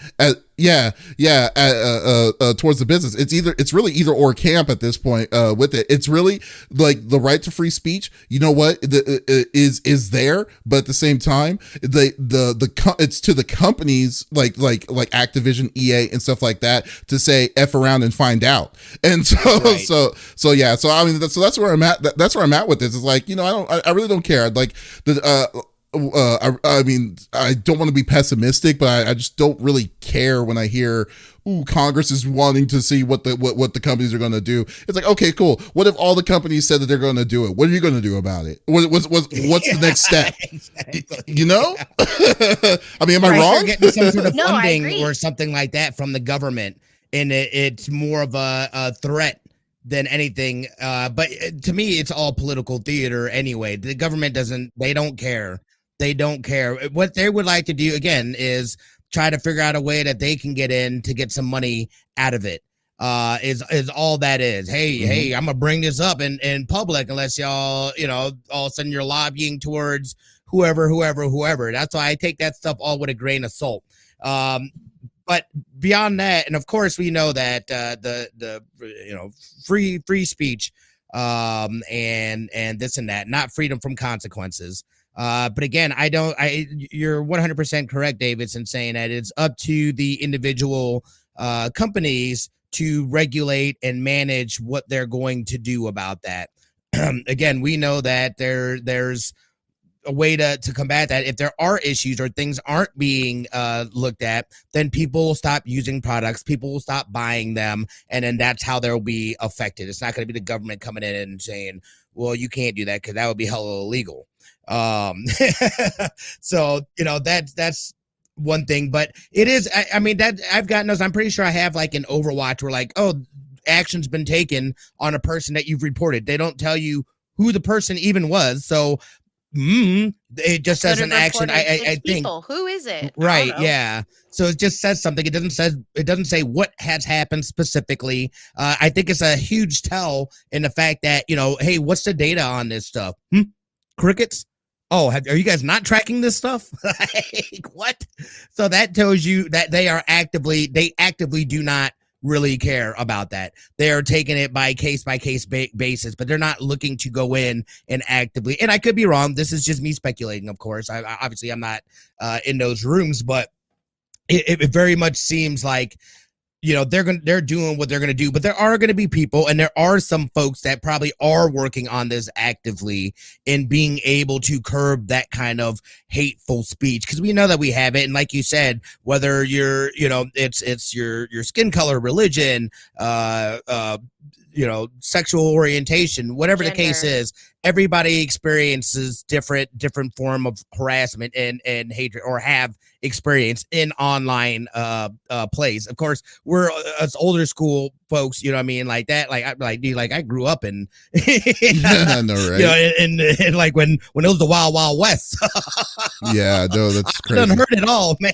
Towards the business. It's really either or camp at this point with it. It's really like the right to free speech, you know what, is there, but at the same time, it's to the companies like Activision, EA, and stuff like that to say F around and find out. And so I mean, that's where I'm at. That's where I'm at with this. It's like, I really don't care. Like I mean, I don't want to be pessimistic, but I just don't really care when I hear, ooh, Congress is wanting to see what the companies are going to do. It's like, okay, cool. What if all the companies said that they're going to do it? What are you going to do about it? What's the next step? Exactly. I mean, am I wrong? Getting some sort of funding or something like that from the government, and it's more of a threat than anything. But to me, it's all political theater anyway. The government they don't care. They don't care. What they would like to do, again, is try to figure out a way that they can get in to get some money out of it. Is all that is. Hey, I'm going to bring this up in public unless y'all, all of a sudden you're lobbying towards whoever. That's why I take that stuff all with a grain of salt. But beyond that, and of course we know that the free speech and this and that, not freedom from consequences. But again, you're 100% correct, Davis, in saying that it's up to the individual companies to regulate and manage what they're going to do about that. Again, we know that there's a way to combat that. If there are issues or things aren't being looked at, then people will stop using products, people will stop buying them, and then that's how they'll be affected. It's not going to be the government coming in and saying, well, you can't do that because that would be hella illegal. So that's one thing, but it is, I mean, that I've gotten those. I'm pretty sure I have like an Overwatch where like, oh, action's been taken on a person that you've reported. They don't tell you who the person even was. So It just says an action. I think. People. Who is it? Right. Yeah. So it just says something. It doesn't say what has happened specifically. I think it's a huge tell in the fact that, hey, what's the data on this stuff? Crickets. Oh, are you guys not tracking this stuff? Like, what? So that tells you that they actively do not really care about that. They're taking it by case basis, but they're not looking to go in and actively. And I could be wrong. This is just me speculating, of course. I obviously I'm not in those rooms, but it very much seems like they're doing what they're going to do, but there are going to be people, and there are some folks that probably are working on this actively in being able to curb that kind of hateful speech, because we know that we have it. And like you said, whether you're it's your skin color, religion, sexual orientation, whatever the case is, everybody experiences different form of harassment and hatred, or have experience in online plays. Of course, we're us older school folks, you know what I mean, like that. Like I grew up in I know, right? And like when it was the Wild Wild West. Yeah, no, that's crazy. I done heard it all, man.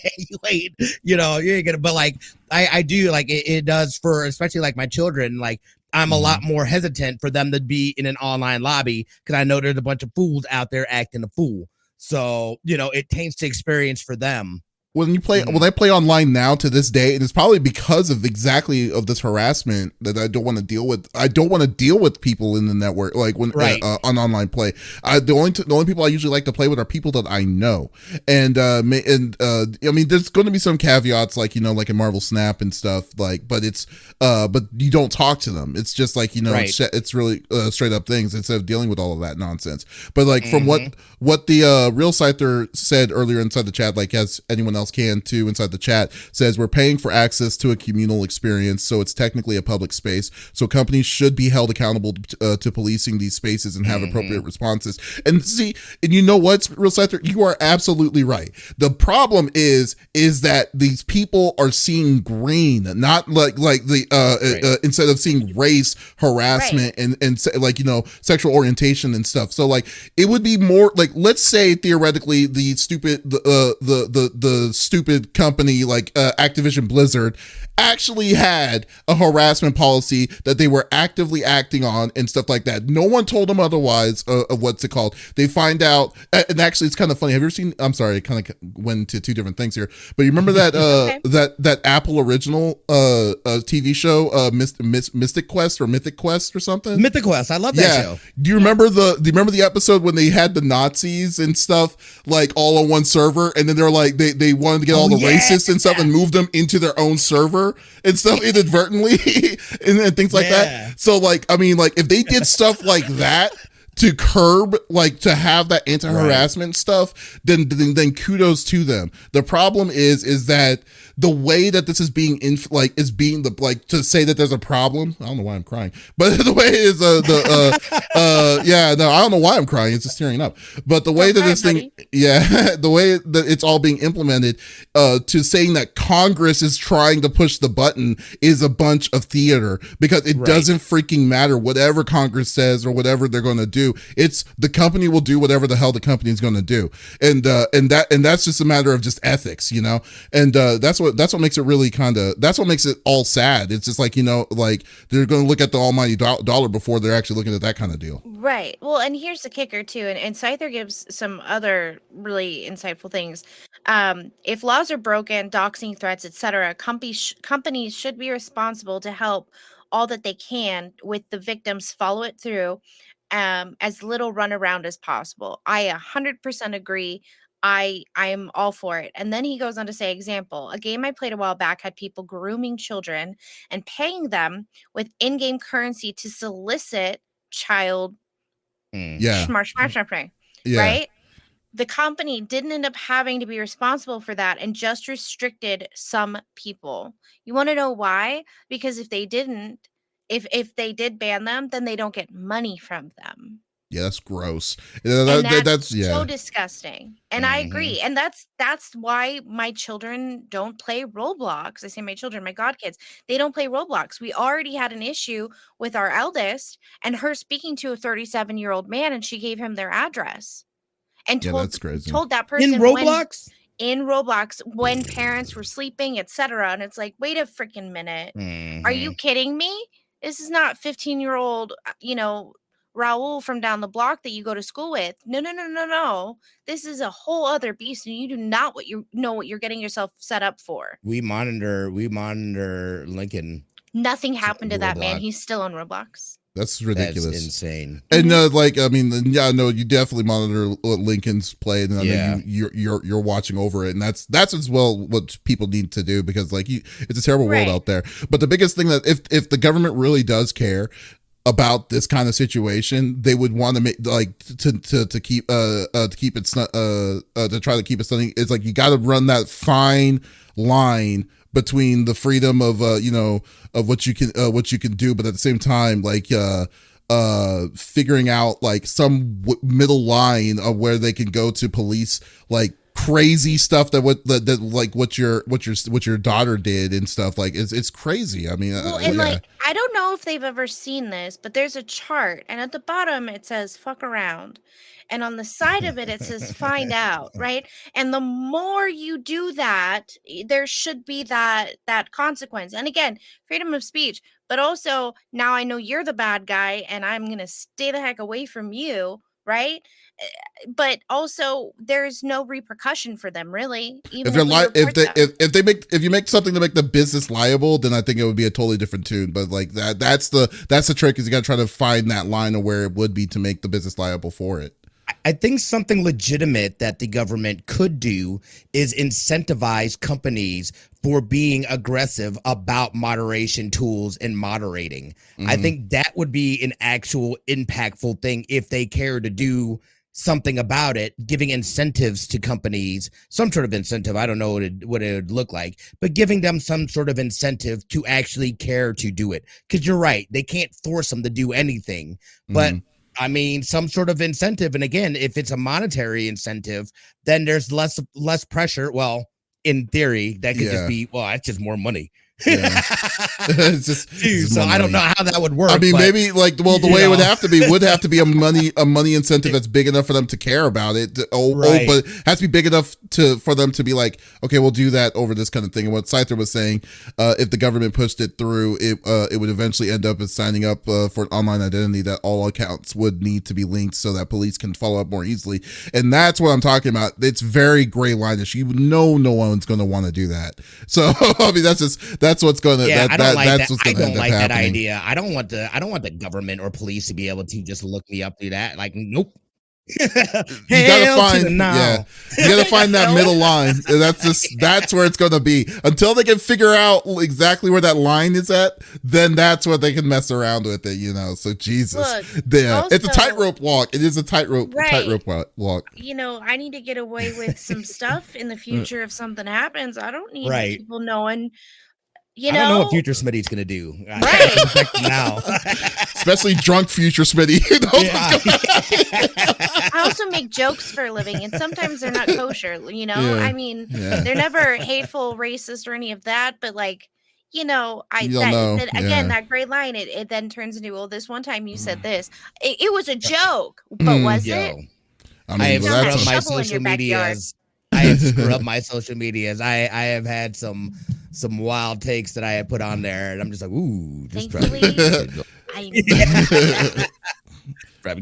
You ain't gonna, but like I do, like it does for especially like my children. Like I'm a lot more hesitant for them to be in an online lobby because I know there's a bunch of fools out there acting a fool. So, it taints the experience for them. When I play online now to this day, and it's probably because of this harassment that I don't want to deal with. I don't want to deal with people in the network, like when on online play. The only people I usually like to play with are people that I know, and I mean, there's going to be some caveats, like like in Marvel Snap and stuff, like, but you don't talk to them. It's just like it's really straight up things instead of dealing with all of that nonsense. But like from what the Real Scyther said earlier inside the chat, like as anyone else can too inside the chat, says we're paying for access to a communal experience, so it's technically a public space, so companies should be held accountable to policing these spaces and have appropriate responses. And see, and you know what, Real Scyther, you are absolutely right. The problem is that these people are seeing green, not like the instead of seeing race, harassment, and like sexual orientation and stuff. So like it would be more like, let's say theoretically the stupid company like Activision Blizzard actually had a harassment policy that they were actively acting on and stuff like that. No one told them otherwise of what's it called. They find out, and actually it's kind of funny. Have you ever seen, I'm sorry, I kind of went to two different things here, but you remember that that Apple original TV show, Mystic Quest or Mythic Quest or something? Mythic Quest, I love that show. Do you remember the episode when they had the Nazis and stuff like all on one server, and then they're like they wanted to get all the racists and stuff and move them into their own server and stuff inadvertently and things like that. So like, I mean, like if they did stuff like that to curb, like to have that anti-harassment stuff, then kudos to them. The problem is that the way that this is being to say that there's a problem. I don't know why I'm crying, but the way is I don't know why I'm crying. It's just tearing up. But the way that this thing, the way that it's all being implemented, to saying that Congress is trying to push the button is a bunch of theater, because it doesn't freaking matter whatever Congress says or whatever they're going to do. It's the company will do whatever the hell the company is going to do, and that's just a matter of just ethics, and that's what makes it really that's what makes it all sad. It's just like like they're going to look at the almighty dollar before they're actually looking at that kind of deal. Right. Well, and here's the kicker too, and Scyther gives some other really insightful things. If laws are broken, doxing threats, etc., companies should be responsible to help all that they can with the victims, follow it through, as little runaround as possible. I 100% agree. I am all for it. And then he goes on to say, example, a game I played a while back had people grooming children and paying them with in-game currency to solicit child right? The company didn't end up having to be responsible for that and just restricted some people. You want to know why? Because if they didn't, if they did ban them, then they don't get money from them. Yeah, that's gross. That's so disgusting. And I agree. And that's why my children don't play Roblox. I say my children, my godkids, they don't play Roblox. We already had an issue with our eldest and her speaking to a 37-year-old man, and she gave him their address. and Yeah, told that's crazy. told that person In Roblox? in Roblox when parents were sleeping, etc. And it's like, wait a freaking minute. Are you kidding me? This is not 15-year-old, Raul from down the block that you go to school with. No, no, no, no, no. This is a whole other beast, and you do not know what you're getting yourself set up for. We monitor Lincoln. Nothing happened to that man. Roblox. He's still on Roblox. That's ridiculous. That's insane. And you definitely monitor Lincoln's play, and I know you're watching over it, and that's as well what people need to do, because it's a terrible world out there. But the biggest thing that if the government really does care about this kind of situation, they would want to make to keep it to try to keep it stunning. It's like you got to run that fine line between the freedom of of what you can do, but at the same time figuring out some middle line of where they can go to police crazy stuff what your daughter did and stuff. It's crazy. I mean, I don't know if they've ever seen this, but there's a chart, and at the bottom it says "fuck around," and on the side of it says "find out." Right, and the more you do that, there should be that consequence. And again, freedom of speech, but also now I know you're the bad guy, and I'm gonna stay the heck away from you. Right. But also there's no repercussion for them, really. Even if you make something to make the business liable, then I think it would be a totally different tune. But that's the trick, is you got to try to find that line of where it would be to make the business liable for it. I think something legitimate that the government could do is incentivize companies for being aggressive about moderation tools and moderating. I think that would be an actual impactful thing if they care to do something about it, giving incentives to companies, some sort of incentive. I don't know what it would look like, but giving them some sort of incentive to actually care to do it. Because you're right, they can't force them to do anything, but I mean, some sort of incentive. And again, if it's a monetary incentive, then there's less pressure. Well, in theory, that could just be, that's just more money. Yeah. So I don't know how that would work. I mean, maybe the way it would have to be a money incentive that's big enough for them to care about it. But it has to be big enough for them to be like, okay, we'll do that over this kind of thing. And what Scyther was saying, if the government pushed it through, it would eventually end up as signing up for an online identity that all accounts would need to be linked so that police can follow up more easily. And that's what I'm talking about. It's very gray line-ish. No one's going to want to do that. So I mean, that's what's going to. Yeah, I don't like that. I don't like that happening. idea. I don't want the government or police to be able to just look me up through that. Nope. You gotta find that middle line. That's where it's gonna be until they can figure out exactly where that line is at. Then that's what they can mess around with it. So Jesus, it's a tightrope walk. It is a tightrope walk. I need to get away with some stuff in the future if something happens. I don't need people knowing. I don't know what future Smitty's gonna do. Right now, especially drunk future Smitty. I also make jokes for a living, and sometimes they're not kosher. I mean, they're never hateful, racist, or any of that. But that gray line, it then turns into, well, this one time you said this. It was a joke, but was it? I have screwed up my social medias. I have screwed up my social medias. I have had some wild takes that I had put on there, and I'm just like, ooh, just probably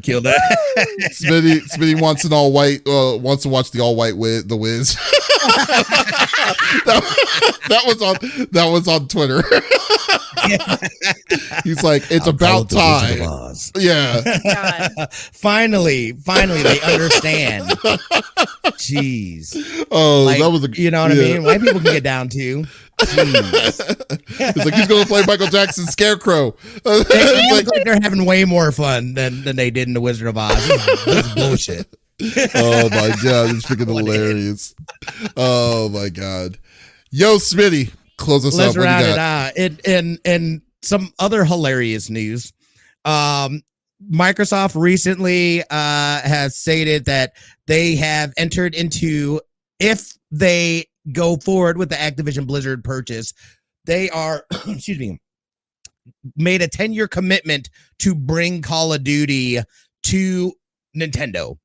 kill that. Smitty wants an all white. Wants to watch the all white The Wiz. that was on Twitter. He's like, it's about time. Yeah. Finally, they understand. Jeez. Oh, that was you know what I mean? White people can get down to. It's like he's going to play Michael Jackson's Scarecrow. It's like they're having way more fun than they did in The Wizard of Oz. This is bullshit. Oh my God, it's freaking hilarious. Oh my God. Yo, Smitty, close us Let's up. Round it out. And some other hilarious news. Microsoft recently has stated that they have entered into, if they go forward with the Activision Blizzard purchase, they are, made a 10-year commitment to bring Call of Duty to Nintendo.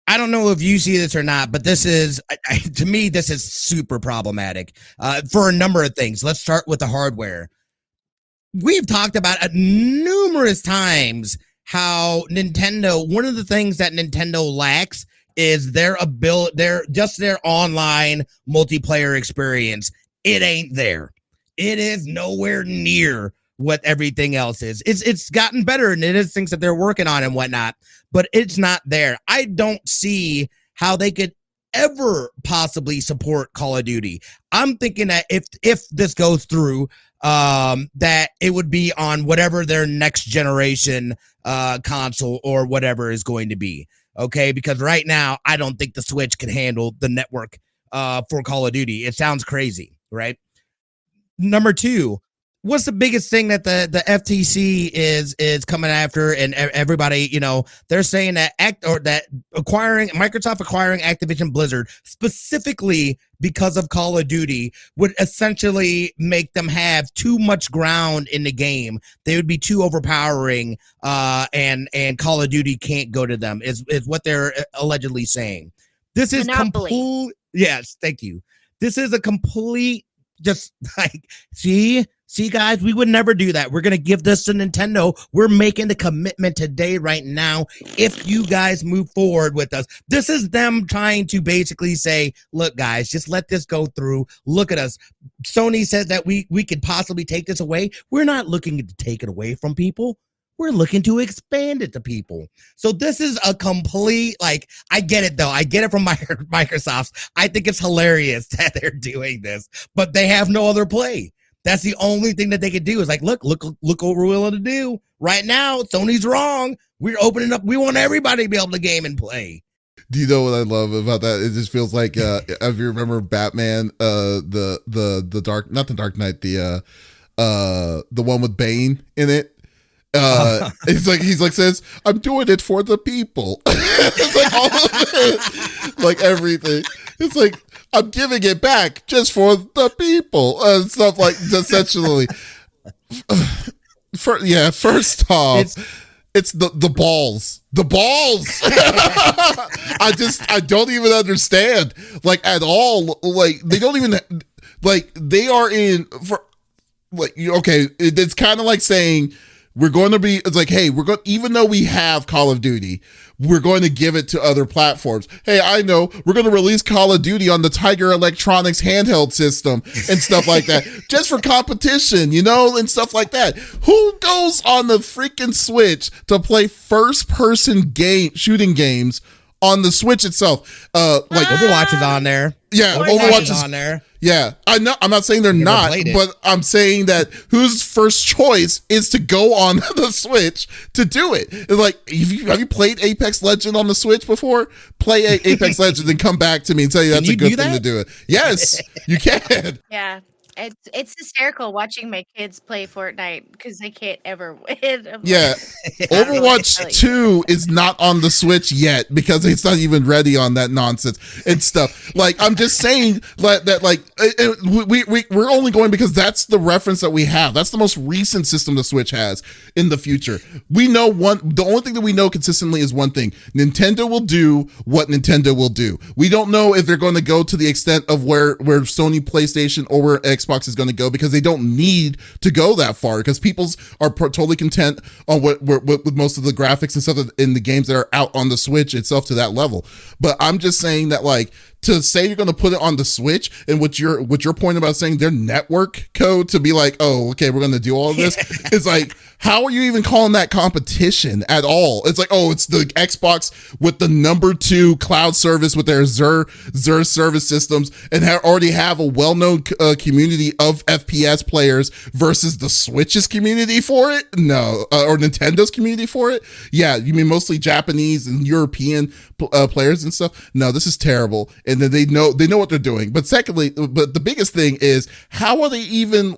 I don't know if you see this or not, but this is, to me, this is super problematic for a number of things. Let's start with the hardware. We've talked about it numerous times how Nintendo, one of the things that Nintendo lacks is their online multiplayer experience. It ain't there. It is nowhere near what everything else is. It's gotten better, and it is things that they're working on and whatnot, but it's not there. I don't see how they could ever possibly support Call of Duty. I'm thinking that if this goes through, that it would be on whatever their next generation console or whatever is going to be. Okay, because right now I don't think the Switch can handle the network for Call of Duty. It sounds crazy, right? Number two, what's the biggest thing that the FTC is coming after, and everybody, they're saying that Microsoft acquiring Activision Blizzard specifically because of Call of Duty would essentially make them have too much ground in the game. They would be too overpowering, and Call of Duty can't go to them is what they're allegedly saying. This is complete. Yes, thank you. This is a complete, just like, see guys, we would never do that. We're going to give this to Nintendo. We're making the commitment today, right now. If you guys move forward with us, this is them trying to basically say, look, guys, just let this go through. Look at us. Sony says that we could possibly take this away. We're not looking to take it away from people. We're looking to expand it to people. So this is a complete, I get it though. I get it from Microsoft. I think it's hilarious that they're doing this, but they have no other play. That's the only thing that they could do is look what we're willing to do right now. Sony's wrong. We're opening up. We want everybody to be able to game and play. Do you know what I love about that? It just feels like if you remember Batman, the Dark, not the Dark Knight, the one with Bane in it. He's like says, I'm doing it for the people. It's like all of it, like everything. It's like, I'm giving it back just for the people and stuff, like, essentially. First off, it's the balls. The balls. I don't even understand, at all. They don't even, they are in for, okay, it's kind of like saying, we're going to be, it's like, hey, even though we have Call of Duty, we're going to give it to other platforms. Hey, I know, we're going to release Call of Duty on the Tiger Electronics handheld system and stuff like that, just for competition, and stuff like that. Who goes on the freaking Switch to play first-person shooting games on the Switch itself? Overwatch is on there. Yeah, Overwatch is on there. Yeah, I know. I'm not saying they're not, but I'm saying that whose first choice is to go on the Switch to do it. It's have you played Apex Legends on the Switch before? Play Apex Legends and come back to me and tell you that's a good thing to do it. Yes, you can. Yeah. It's hysterical watching my kids play Fortnite because they can't ever win. Yeah, Overwatch 2 is not on the Switch yet because it's not even ready on that nonsense and stuff. I'm just saying that we're only going because that's the reference that we have. That's the most recent system the Switch has in the future. We know the only thing that we know consistently is one thing: Nintendo will do what Nintendo will do. We don't know if they're going to go to the extent of where Sony PlayStation or where Xbox is going to go, because they don't need to go that far, because people are totally content on what with most of the graphics and stuff in the games that are out on the Switch itself to that level. But I'm just saying that to say you're going to put it on the Switch, and what your point about saying their network code to be oh, okay, we're going to do all of this is how are you even calling that competition at all? It's it's the Xbox with the number 2 cloud service with their Xur service systems, and already have a well-known community of FPS players versus the Switch's community for it? No, or Nintendo's community for it? Yeah, you mean mostly Japanese and European players and stuff? No, this is terrible. And then they know what they're doing. But secondly, the biggest thing is, how are they even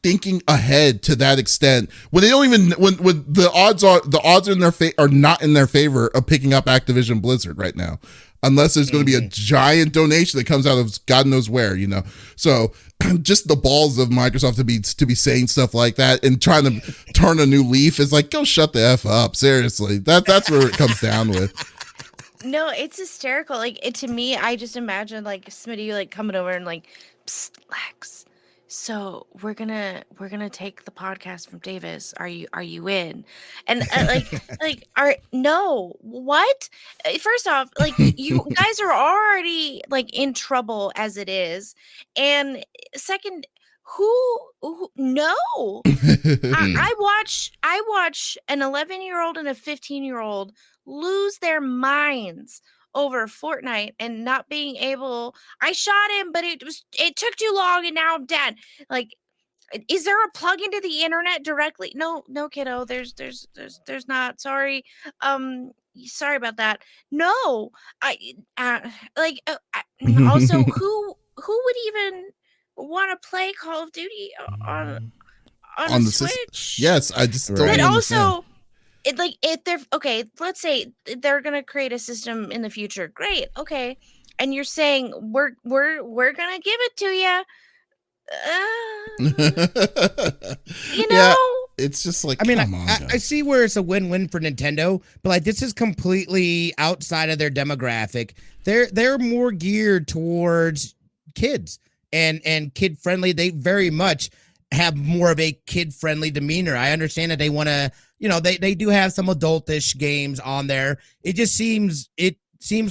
thinking ahead to that extent when they don't even, when the odds are in their are not in their favor of picking up Activision Blizzard right now, unless there's going to be a giant donation that comes out of God knows where, So just the balls of Microsoft to be saying stuff like that and trying to turn a new leaf is go shut the F up. Seriously, that's where it comes down with. No, it's hysterical. Like to me, I just imagine like Smitty like coming over and like, Psst, Lex. So we're gonna take the podcast from Davis. Are you in? And are no what? First off, like you guys are already like in trouble as it is, and second, who no. I watch an 11-year-old and a 15-year-old lose their minds over Fortnite and not being able. I shot him, but it took too long and now I'm dead. Like, is there a plug into the internet directly? No, kiddo. There's not. Sorry. Sorry about that. No. I also who would even want to play Call of Duty on a On the Switch? system. Yes, I just don't But understand. also, if they're okay, let's say they're gonna create a system in the future. Great, okay, and you're saying we're gonna give it to you. You know, Yeah, it's just like, I mean, come on, I see where it's a win-win for Nintendo, but like this is completely outside of their demographic. They're more geared towards kids and kid friendly. They very much have more of a kid friendly demeanor. I understand that they want to, they do have some adultish games on there. It seems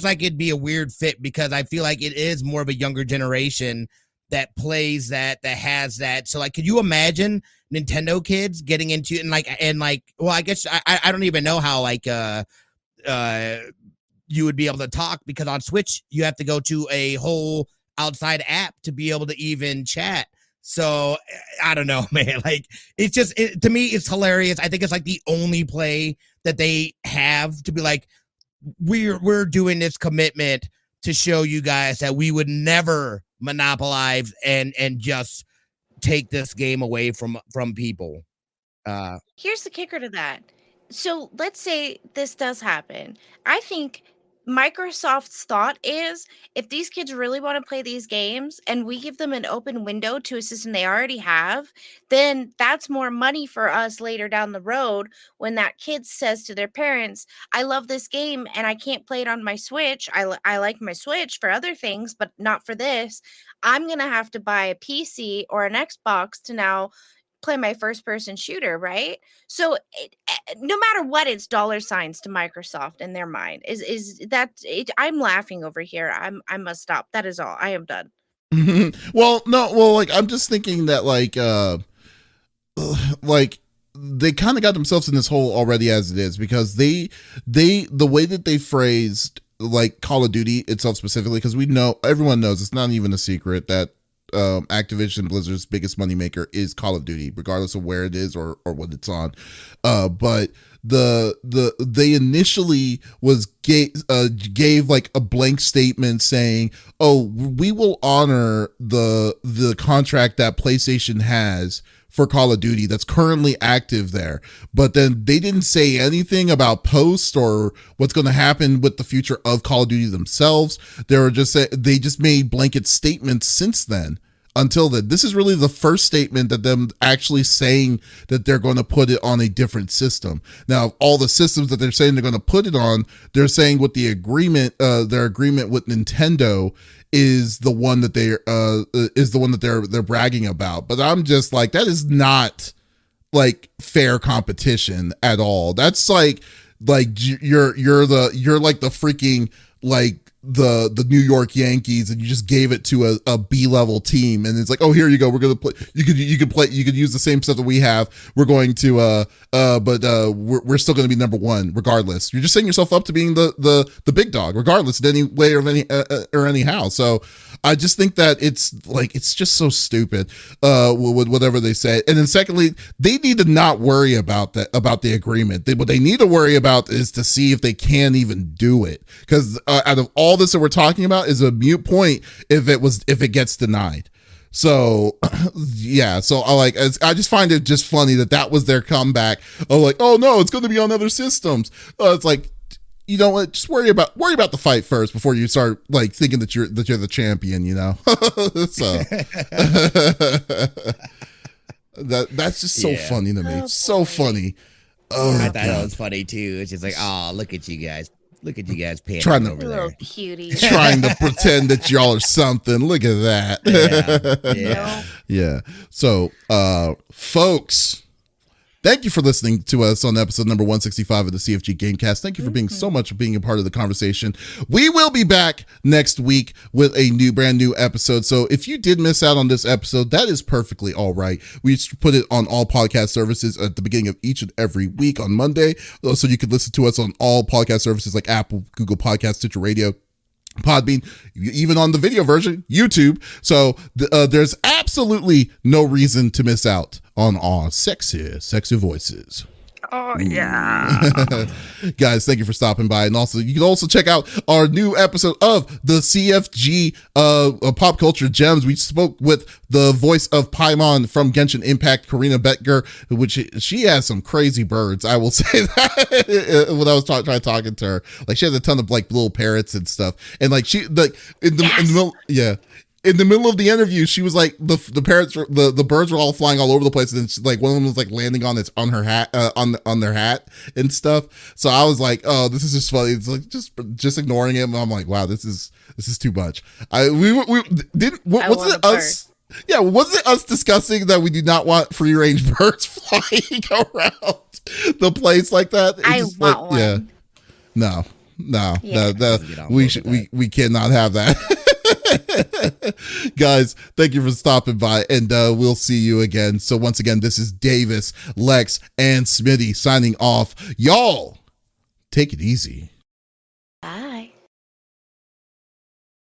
like it'd be a weird fit because I feel like it is more of a younger generation that plays that has that. So like, could you imagine Nintendo kids getting into well, I guess I don't even know how you would be able to talk because on Switch you have to go to a whole outside app to be able to even chat. So I don't know, man. Like it's just to me, it's hilarious. I think it's like the only play that they have to be like, we're doing this commitment to show you guys that we would never monopolize and just take this game away from people. here's the kicker to that. So let's say this does happen. I think Microsoft's thought is if these kids really want to play these games and we give them an open window to a system they already have, then that's more money for us later down the road when that kid says to their parents, I love this game and I can't play it on my Switch. I like my Switch for other things, but not for this. I'm going to have to buy a PC or an Xbox to now play my first person shooter, right? So no matter what, it's dollar signs to Microsoft in their mind. Is that it? I'm laughing over here. I must stop. That is all. I am done. Well, no, well, like I'm just thinking that like they kind of got themselves in this hole already as it is because the way that they phrased like Call of Duty itself specifically, because everyone knows it's not even a secret that Activision Blizzard's biggest moneymaker is Call of Duty, regardless of where it is or what it's on. But they initially gave like a blank statement saying, "Oh, we will honor the contract that PlayStation has for Call of Duty that's currently active there." But then they didn't say anything about post or what's going to happen with the future of Call of Duty themselves. They just made blanket statements since then. Until then, this is really the first statement that them actually saying that they're going to put it on a different system. Now, that they're saying they're going to put it on, they're saying with the agreement, their agreement with Nintendo is the one that they're bragging about. But I'm just like, that is not like fair competition at all. That's like you're like the freaking like the New York Yankees and you just gave it to a B-level team and it's like, oh, here you go, we're gonna play, you could use the same stuff that we have, we're going to we're still gonna be number one regardless. You're just setting yourself up to being the big dog regardless in any way or anyhow. So I just think that it's just so stupid with whatever they say. And then secondly, they need to not worry about the agreement. What they need to worry about is to see if they can even do it, because out of all this that we're talking about is a mute point if it gets denied. So yeah, so I just find it just funny that was their comeback. Oh no, it's going to be on other systems. It's like, you know what? Just worry about the fight first before you start like thinking that you're the champion. You know, so that's just so funny to me. So funny. I thought it was funny too. It's just like, oh, look at you guys. Look at you guys Trying panning to- over Little there. cuties. Trying to pretend that y'all are something. Look at that. Yeah. Yeah. So, folks, thank you for listening to us on episode number 165 of the CFG Game Cast. Thank you for being so much being a part of the conversation. We will be back next week with a brand new episode. So if you did miss out on this episode, that is perfectly all right. We put it on all podcast services at the beginning of each and every week on Monday. So you could listen to us on all podcast services like Apple, Google Podcasts, Stitcher Radio, Podbean, even on the video version, YouTube. So there's absolutely no reason to miss out on our sexy voices. Oh, yeah. Guys, thank you for stopping by. And also, you can also check out our new episode of the CFG Pop Culture Gems. We spoke with the voice of Paimon from Genshin Impact, Karina Betger, which she has some crazy birds. I will say that when I was talking to her, like she has a ton of like little parrots and stuff. And like she like in the middle, yeah. In the middle of the interview, she was like the parrots, the birds were all flying all over the place, and then like one of them was like landing on her hat, on their hat and stuff. So I was like, oh, this is just funny. It's like just ignoring him. I'm like, wow, this is too much. Was it us? Yeah, was it us discussing that we do not want free range birds flying around the place like that? I want one. Yeah, no, Yeah. we cannot have that. Guys, thank you for stopping by, and we'll see you again. So once again, this is Davis, Lex, and Smitty signing off. Y'all, take it easy.